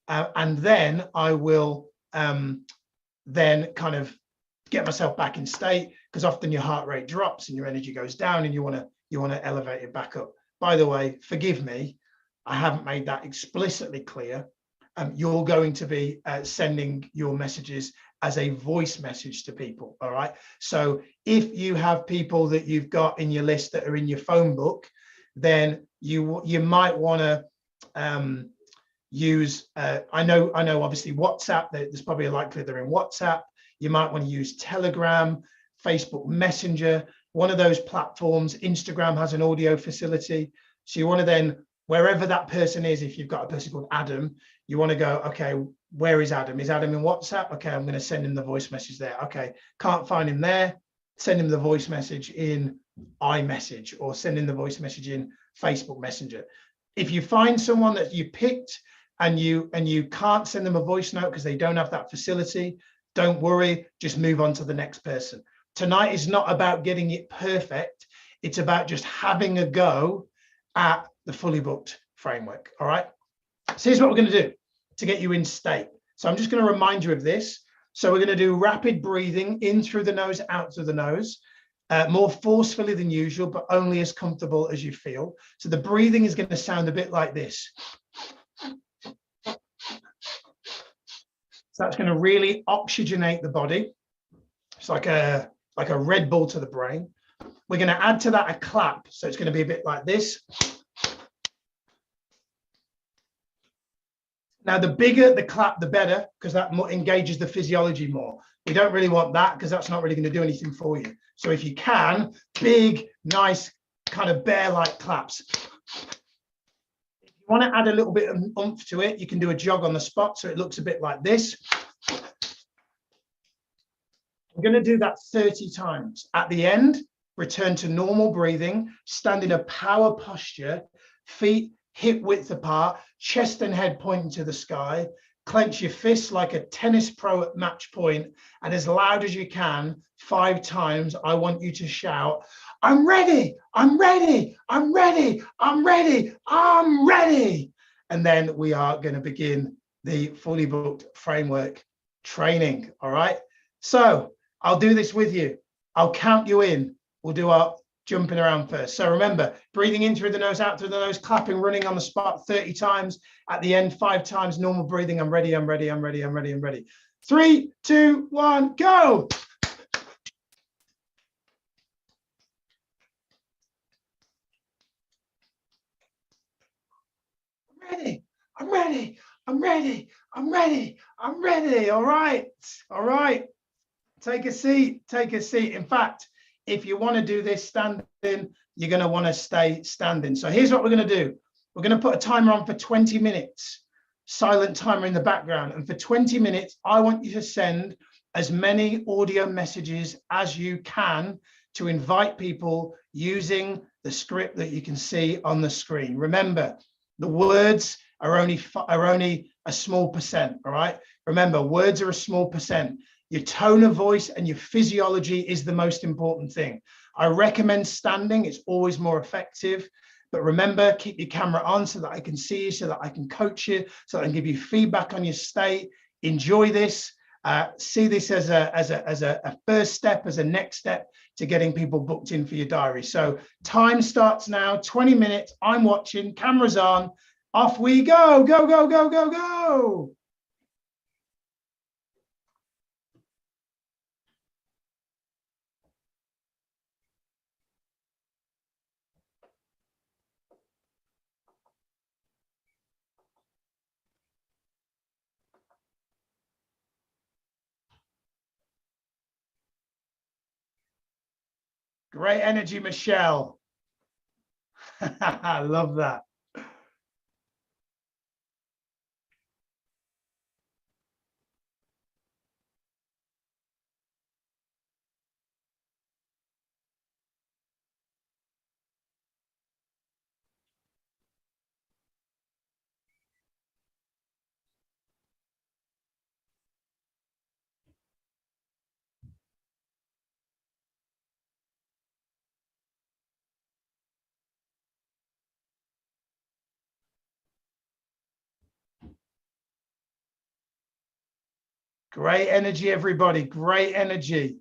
and then I will then kind of get myself back in state, because often your heart rate drops and your energy goes down and you want to elevate it back up. By the way, forgive me, I haven't made that explicitly clear. You're going to be sending your messages as a voice message to people. All right. So if you have people that you've got in your list that are in your phone book, then you might want to use, I know obviously WhatsApp, there's probably a likelihood they're in WhatsApp. You might want to use Telegram, Facebook Messenger, one of those platforms. Instagram has an audio facility. So you want to then, wherever that person is, if you've got a person called Adam, you want to go, okay, where is Adam? Is Adam in WhatsApp? Okay, I'm going to send him the voice message there. Okay, can't find him there. Send him the voice message in iMessage, or send him the voice message in Facebook Messenger. If you find someone that you picked and you can't send them a voice note because they don't have that facility, don't worry, just move on to the next person. Tonight is not about getting it perfect. It's about just having a go at the Fully Booked framework. All right. So here's what we're going to do to get you in state. So I'm just going to remind you of this. So we're going to do rapid breathing in through the nose, out through the nose, more forcefully than usual, but only as comfortable as you feel. So the breathing is going to sound a bit like this. So that's going to really oxygenate the body. It's like a Red Bull to the brain. We're going to add to that a clap. So it's going to be a bit like this. Now, the bigger the clap, the better, because that engages the physiology more. We don't really want that, because that's not really going to do anything for you. So if you can, big, nice, kind of bear-like claps. If you want to add a little bit of oomph to it, you can do a jog on the spot, so it looks a bit like this. I'm going to do that 30 times. At the end, return to normal breathing, stand in a power posture, feet hip width apart, chest and head pointing to the sky, clench your fists like a tennis pro at match point, and as loud as you can, 5 times, I want you to shout, I'm ready, I'm ready, I'm ready, I'm ready, I'm ready. And then we are going to begin the Fully Booked framework training. All right. So I'll do this with you. I'll count you in. We'll do our jumping around first. So remember, breathing in through the nose, out through the nose, clapping, running on the spot 30 times. At the end, 5 times, normal breathing. I'm ready, I'm ready, I'm ready, I'm ready, I'm ready. 3, 2, 1, go. I'm ready, I'm ready, I'm ready, I'm ready, I'm ready. All right, all right. Take a seat, take a seat. In fact, if you want to do this standing, you're going to want to stay standing. So here's what we're going to do. We're going to put a timer on for 20 minutes. silent timer in the background. And for 20 minutes, I want you to send as many audio messages as you can to invite people using the script that you can see on the screen. Remember, the words are only a small percent, all right? Remember, words are a small percent. Your tone of voice and your physiology is the most important thing. I recommend standing, it's always more effective. But remember, keep your camera on so that I can see you, so that I can coach you, so that I can give you feedback on your state. Enjoy this. See this as a first step, as a next step to getting people booked in for your diary. So time starts now, 20 minutes. I'm watching, cameras on. Off we go. Go, go, go, go, go. Great energy, Michelle. I love that. Great energy, everybody. Great energy.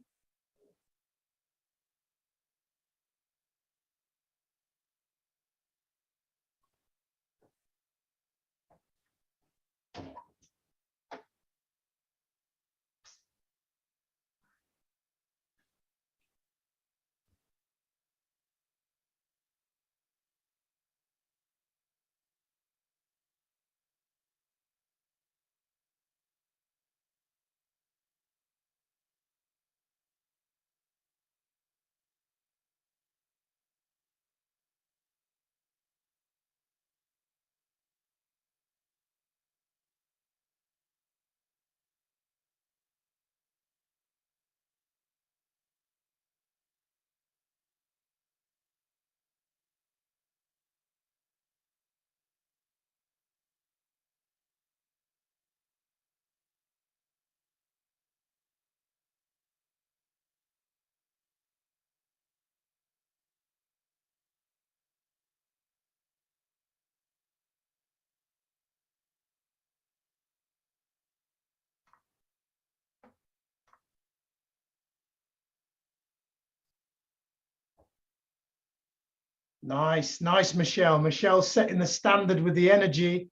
Nice, nice, Michelle. Michelle setting the standard with the energy.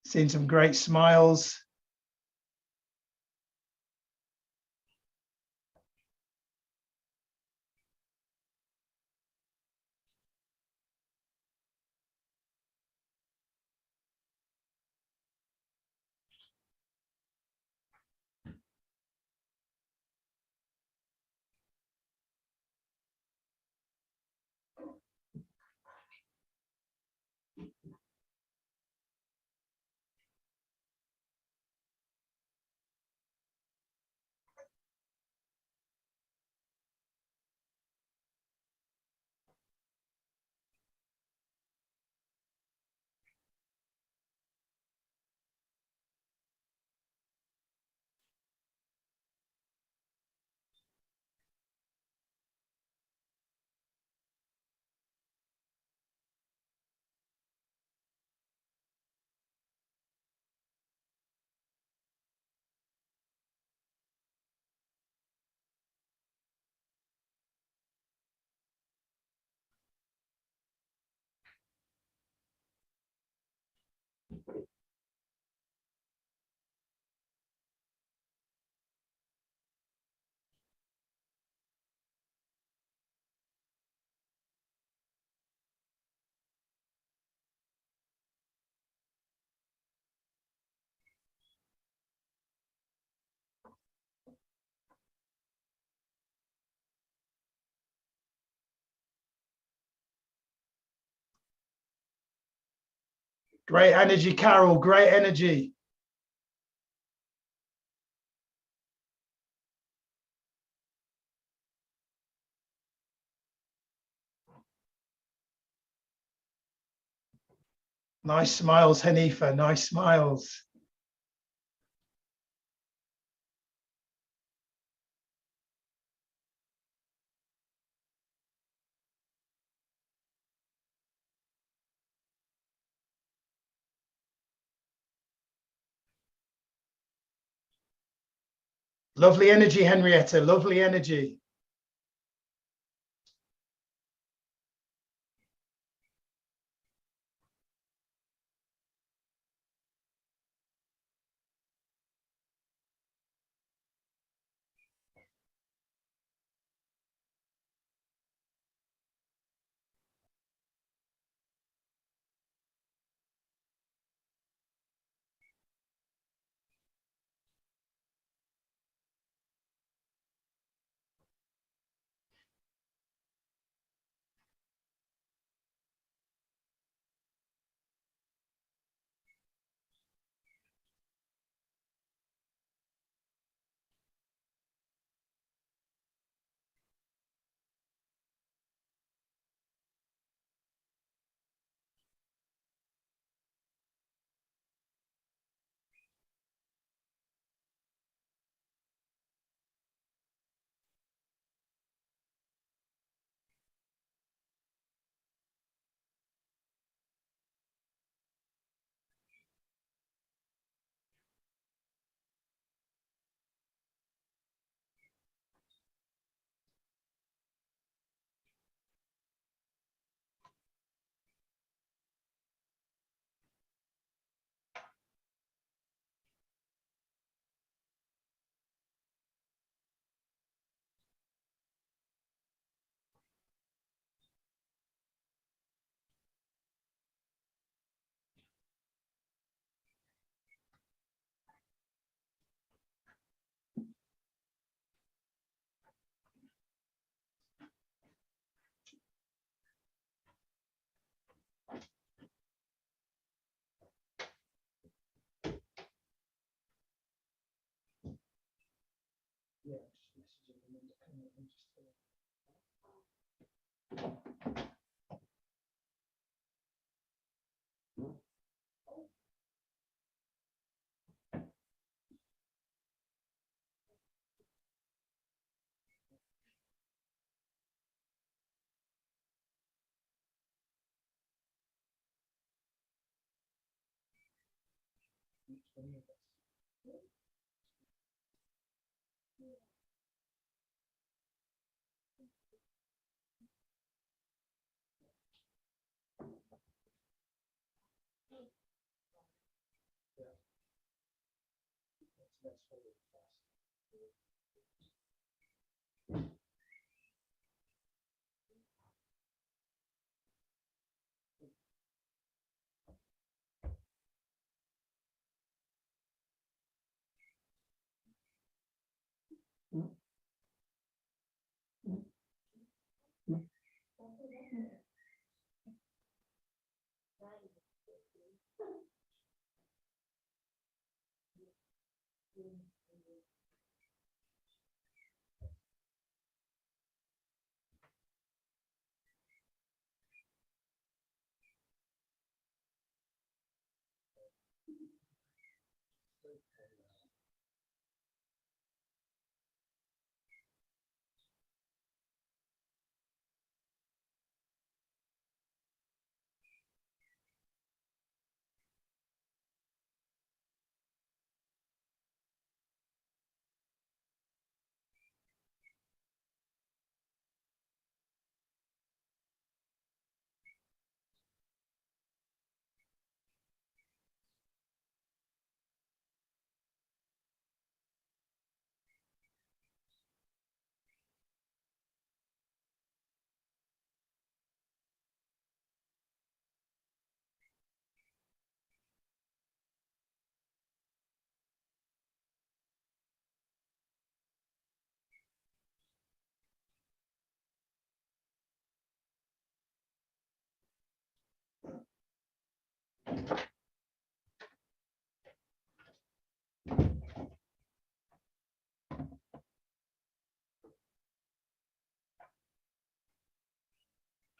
Seeing some great smiles. Great energy, Carol. Great energy. Nice smiles, Hanifa. Nice smiles. Lovely energy, Henrietta. Lovely energy.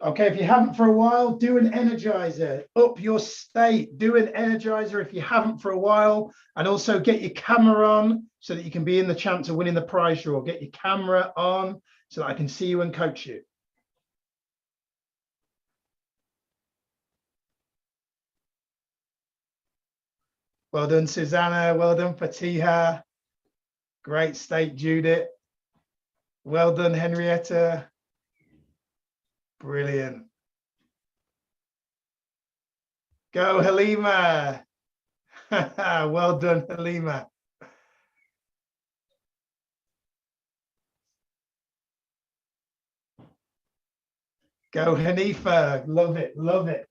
Okay, if you haven't for a while, do an energizer, up your state, do an energizer if you haven't for a while, and also get your camera on so that you can be in the chance of winning the prize draw. Get your camera on so that I can see you and coach you. Well done, Susanna. Well done, Fatiha. Great state, Judith. Well done, Henrietta. Brilliant. Go, Halima. Well done, Halima. Go, Hanifa. Love it, love it.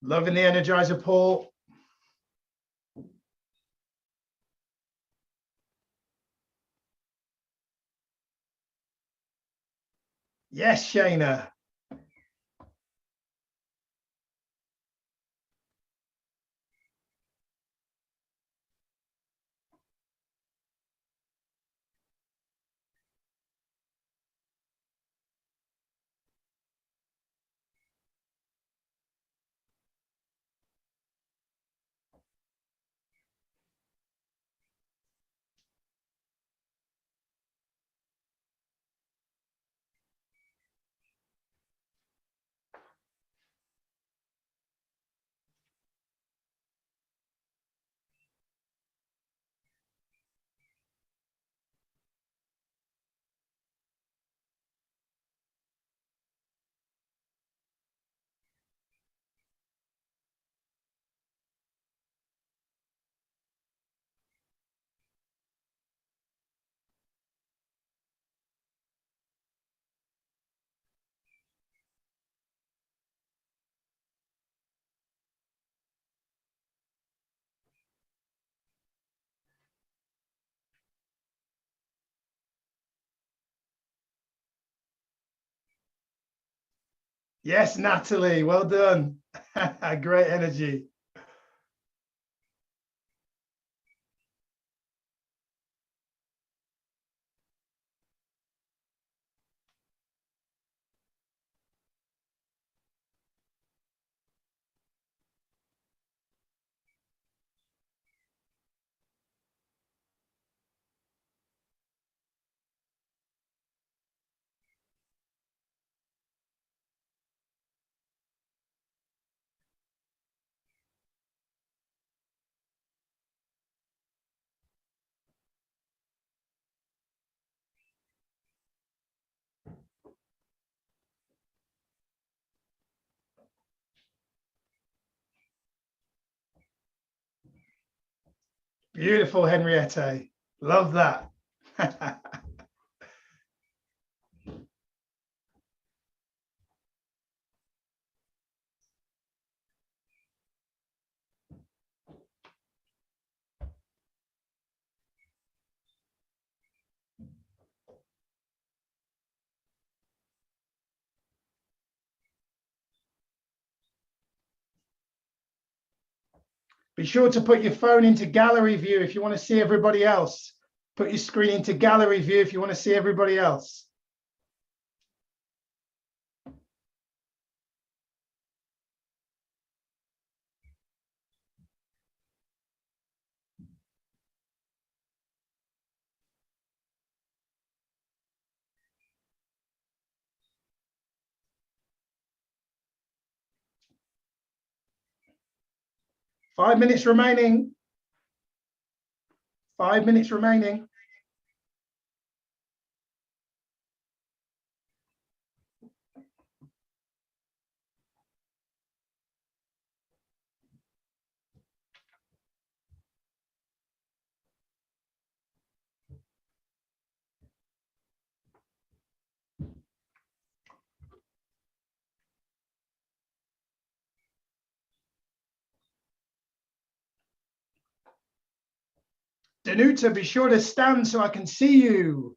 Loving the energizer, Paul. Yes, Shayna. Yes, Natalie. Well done. Great energy. Beautiful, Henriette. Love that. 'Be sure to put your phone into gallery view if you want to see everybody else. Put your screen into gallery view if you want to see everybody else. Five minutes remaining. 5 minutes remaining. Danuta, be sure to stand so I can see you.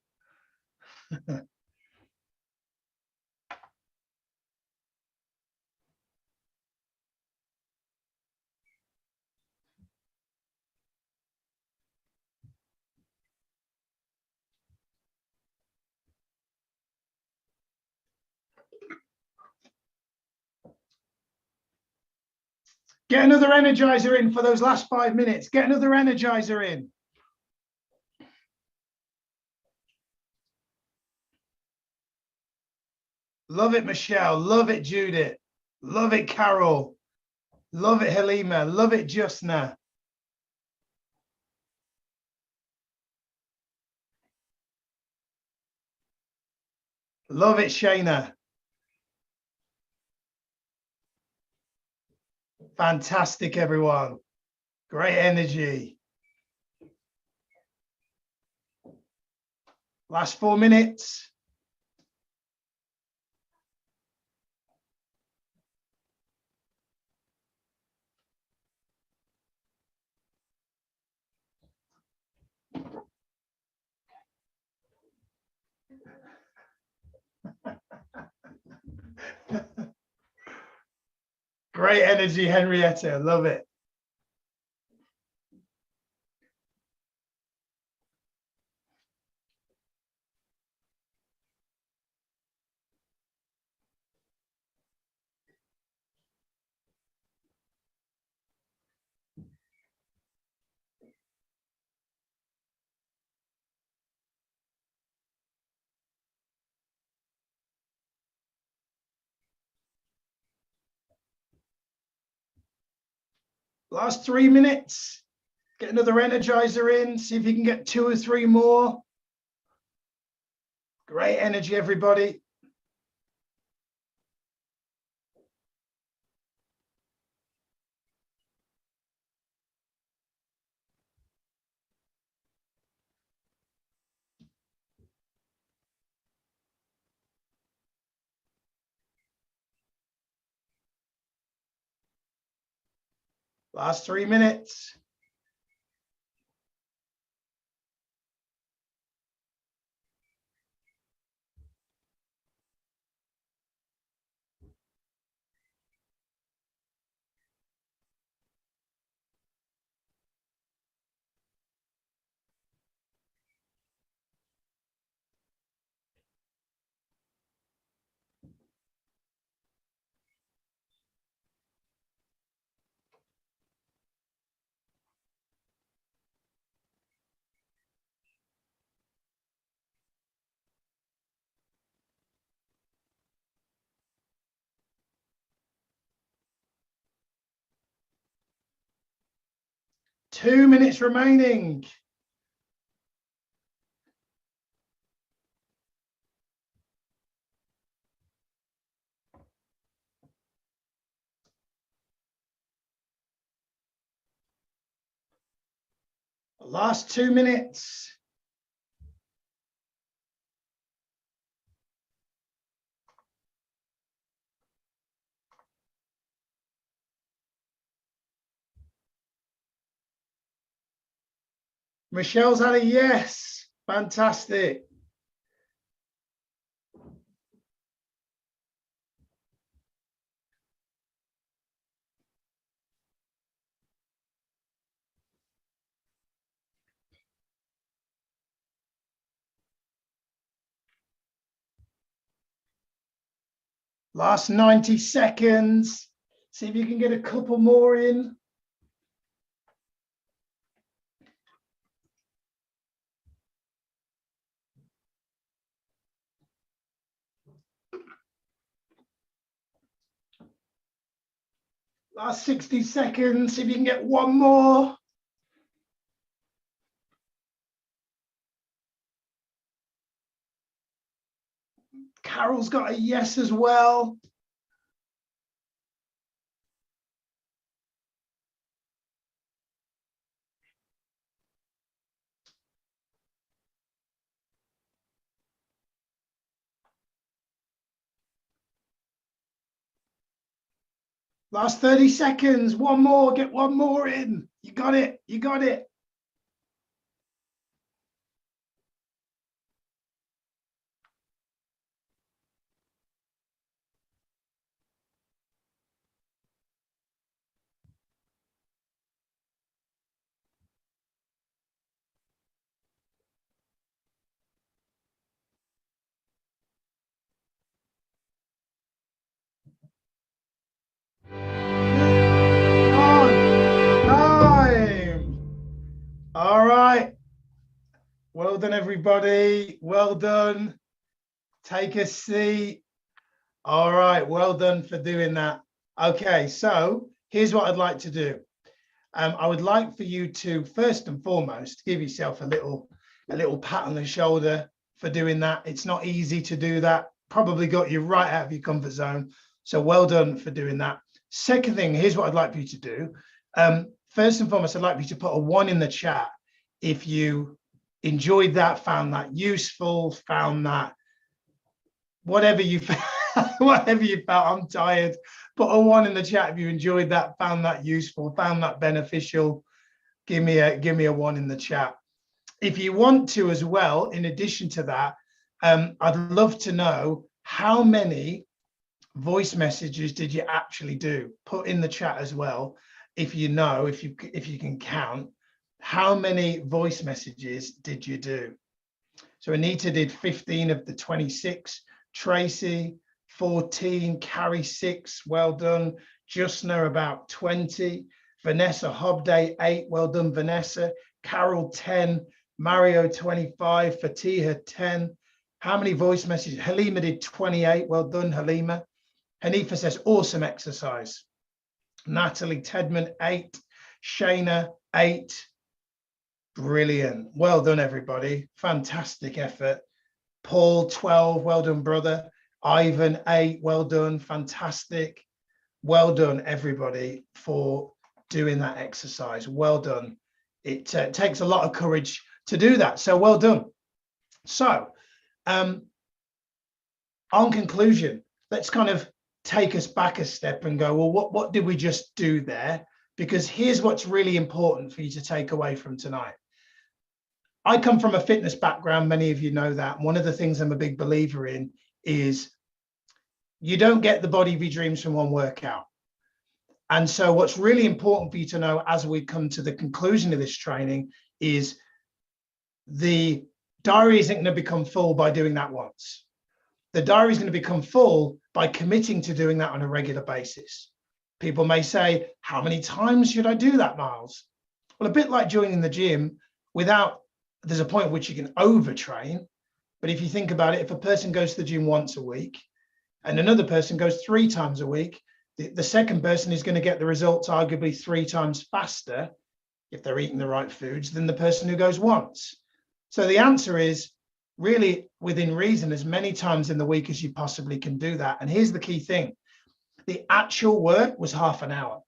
Get another energizer in for those last 5 minutes. Get another energizer in. Love it, Michelle. Love it, Judith. Love it, Carol. Love it, Halima. Love it, Justna. Love it, Shayna. Fantastic, everyone. Great energy. Last 4 minutes. Great energy, Henrietta. Love it. Last 3 minutes. Get another energizer in. See if you can get 2 or 3 more. Great energy, everybody. Last 3 minutes. Two minutes remaining. Last 2 minutes. Michelle's had a yes. Fantastic. Last 90 seconds. See if you can get a couple more in. Last 60 seconds. See if you can get one more. Carol's got a yes as well. Last 30 seconds. One more. Get one more in. You got it. You got it. everybody. Well done. Take a seat. All right, well done for doing that. Okay, so here's what I'd like to do. I would like for you to, first and foremost, give yourself a little pat on the shoulder for doing that. It's not easy to do that. Probably got you right out of your comfort zone. So well done for doing that. Second thing, here's what I'd like for you to do. First and foremost, I'd like for you to put a 1 in the chat if you enjoyed that, found that useful, found that whatever you whatever you felt. I'm tired. Put a 1 in the chat if you enjoyed that, found that useful, found that beneficial. Give me a 1 in the chat. If you want to as well, in addition to that, I'd love to know how many voice messages did you actually do. Put in the chat as well, if you know, if you can count, how many voice messages did you do? So Anita did 15 of the 26, Tracy 14, Carrie 6, well done. Justna about 20, Vanessa Hobday 8, well done Vanessa, Carol 10, Mario 25, Fatiha 10. How many voice messages? Halima did 28, well done Halima. Hanifa says awesome exercise. Natalie Tedman 8, Shayna 8. Brilliant. Well done, everybody. Fantastic effort. Paul 12, well done, brother. Ivan 8, well done. Fantastic. Well done, everybody, for doing that exercise. Well done. It takes a lot of courage to do that. So well done. So on conclusion, let's kind of take us back a step and go, well, what did we just do there? Because here's what's really important for you to take away from tonight. I come from a fitness background. Many of you know that. One of the things I'm a big believer in is you don't get the body of your dreams from one workout. And so what's really important for you to know as we come to the conclusion of this training is the diary isn't going to become full by doing that once. The diary is going to become full by committing to doing that on a regular basis. People may say, how many times should I do that, Miles? Well, a bit like joining the gym, there's a point at which you can overtrain. But if you think about it, if a person goes to the gym once a week and another person goes 3 times a week, the second person is going to get the results arguably 3 times faster if they're eating the right foods than the person who goes once. So the answer is really within reason, as many times in the week as you possibly can do that. And here's the key thing. The actual work was half an hour.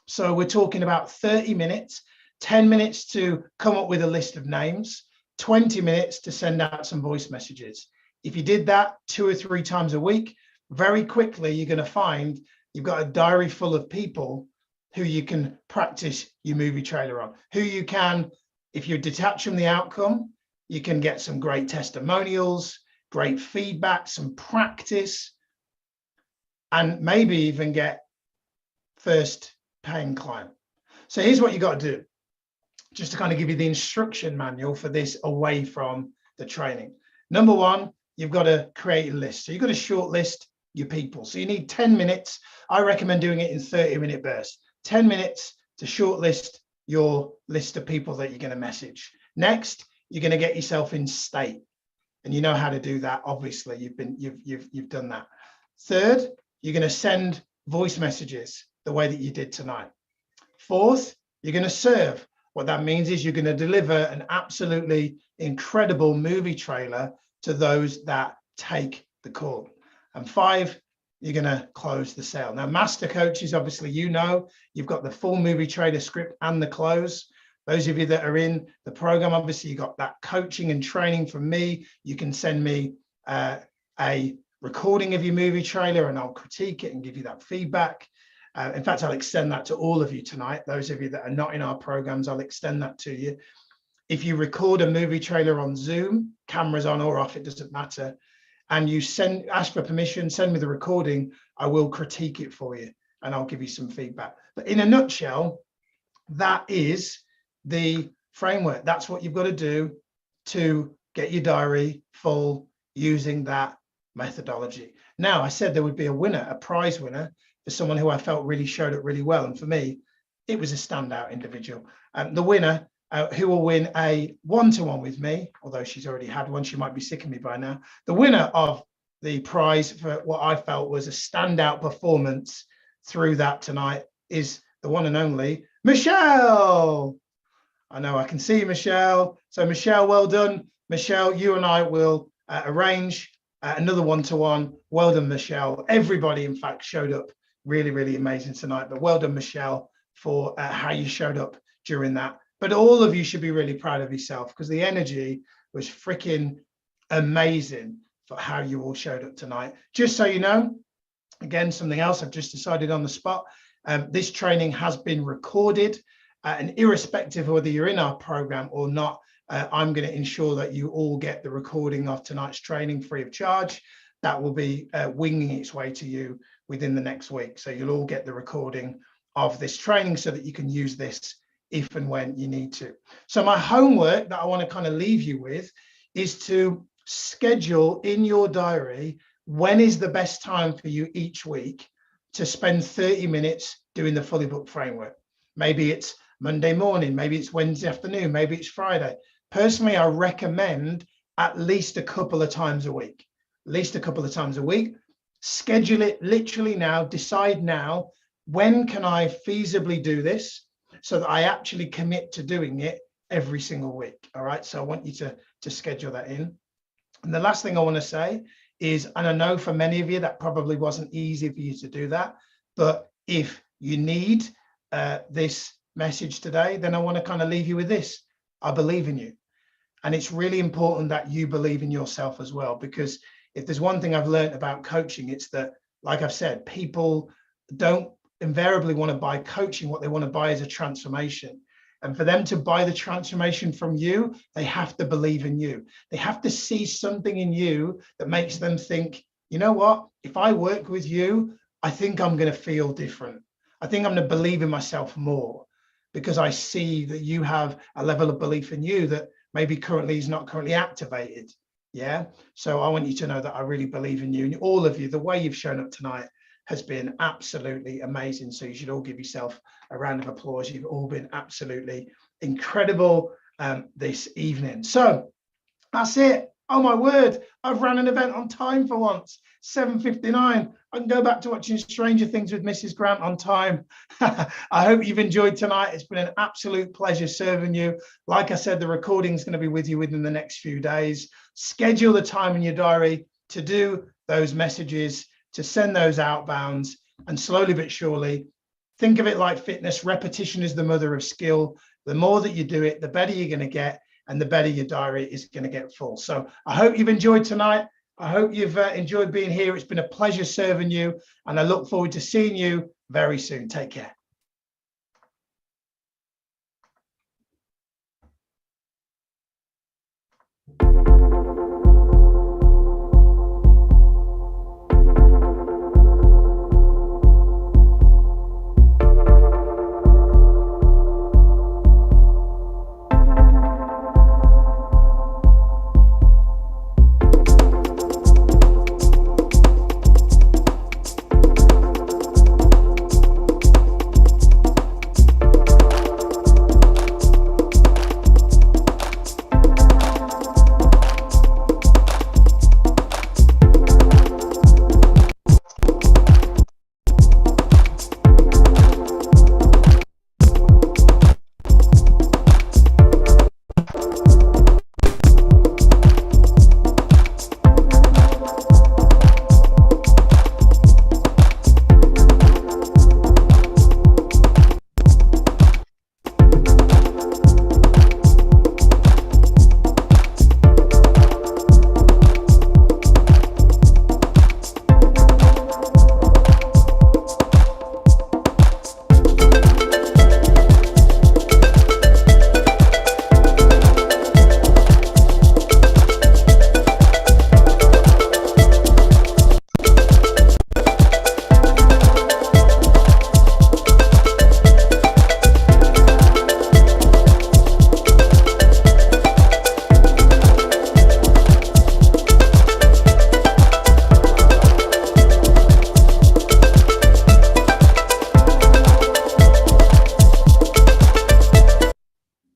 So we're talking about 30 minutes, 10 minutes to come up with a list of names, 20 minutes to send out some voice messages. If you did that 2 or 3 times a week, very quickly, you're going to find you've got a diary full of people who you can practice your movie trailer on, who you can, if you detach from the outcome, you can get some great testimonials, great feedback, some practice, and maybe even get first paying client. So here's what you got to do, just to kind of give you the instruction manual for this away from the training. Number 1, you've got to create a list. So you've got to shortlist your people. So you need 10 minutes. I recommend doing it in 30-minute bursts. 10 minutes to shortlist your list of people that you're going to message. Next, you're going to get yourself in state, and you know how to do that. Obviously, you've done that. Third, you're going to send voice messages the way that you did tonight. Fourth, you're going to serve. What that means is you're going to deliver an absolutely incredible movie trailer to those that take the call. And 5, you're going to close the sale. Now, master coaches, obviously, you've got the full movie trailer script and the close. Those of you that are in the program, obviously, you got that coaching and training from me. You can send me a recording of your movie trailer and I'll critique it and give you that feedback. In fact, I'll extend that to all of you tonight. Those of you that are not in our programs, I'll extend that to you. If you record a movie trailer on Zoom, cameras on or off, it doesn't matter, and you ask for permission, send me the recording, I will critique it for you and I'll give you some feedback. But in a nutshell, that is the framework. That's what you've got to do to get your diary full using that methodology. Now, I said there would be a winner, a prize winner, for someone who I felt really showed it really well. And for me, it was a standout individual. The winner who will win a one-to-one with me, although she's already had one. She might be sick of me by now. The winner of the prize for what I felt was a standout performance through that tonight is the one and only Michelle. I know, I can see you, Michelle. So Michelle, well done. Michelle, you and I will arrange another one-to-one. Well done, Michelle. Everybody, in fact, showed up really, really amazing tonight. But well done, Michelle, for how you showed up during that. But all of you should be really proud of yourself, because the energy was freaking amazing for how you all showed up tonight. Just so you know, again, something else I've just decided on the spot. This training has been recorded, and irrespective of whether you're in our program or not, I'm going to ensure that you all get the recording of tonight's training free of charge. That will be winging its way to you within the next week. So you'll all get the recording of this training so that you can use this if and when you need to. So my homework that I want to kind of leave you with is to schedule in your diary when is the best time for you each week to spend 30 minutes doing the Fully Booked framework. Maybe it's Monday morning, maybe it's Wednesday afternoon, maybe it's Friday. Personally, I recommend at least a couple of times a week, Schedule it literally now, decide now, when can I feasibly do this so that I actually commit to doing it every single week. All right, so I want you to schedule that in. And the last thing I want to say is, and I know for many of you that probably wasn't easy for you to do that, but if you need this message today, then I want to kind of leave you with this. I believe in you. And it's really important that you believe in yourself as well, because if there's one thing I've learned about coaching, it's that, like I've said, people don't invariably want to buy coaching. What they want to buy is a transformation. And for them to buy the transformation from you, they have to believe in you. They have to see something in you that makes them think, you know what, if I work with you, I think I'm going to feel different. I think I'm going to believe in myself more, because I see that you have a level of belief in you that maybe currently is not currently activated. Yeah. So I want you to know that I really believe in you, and all of you, the way you've shown up tonight has been absolutely amazing. So you should all give yourself a round of applause. You've all been absolutely incredible this evening. So that's it. Oh my word, I've ran an event on time for once. 7:59. I can go back to watching Stranger Things with Mrs. Grant on time. I hope you've enjoyed tonight. It's been an absolute pleasure serving you. Like I said, the recording is going to be with you within the next few days. Schedule the time in your diary to do those messages, to send those outbounds, and slowly but surely, think of it like fitness. Repetition is the mother of skill. The more that you do it, the better you're going to get, and the better your diary is going to get full. So I hope you've enjoyed tonight. I hope you've enjoyed being here. It's been a pleasure serving you, and I look forward to seeing you very soon. Take care.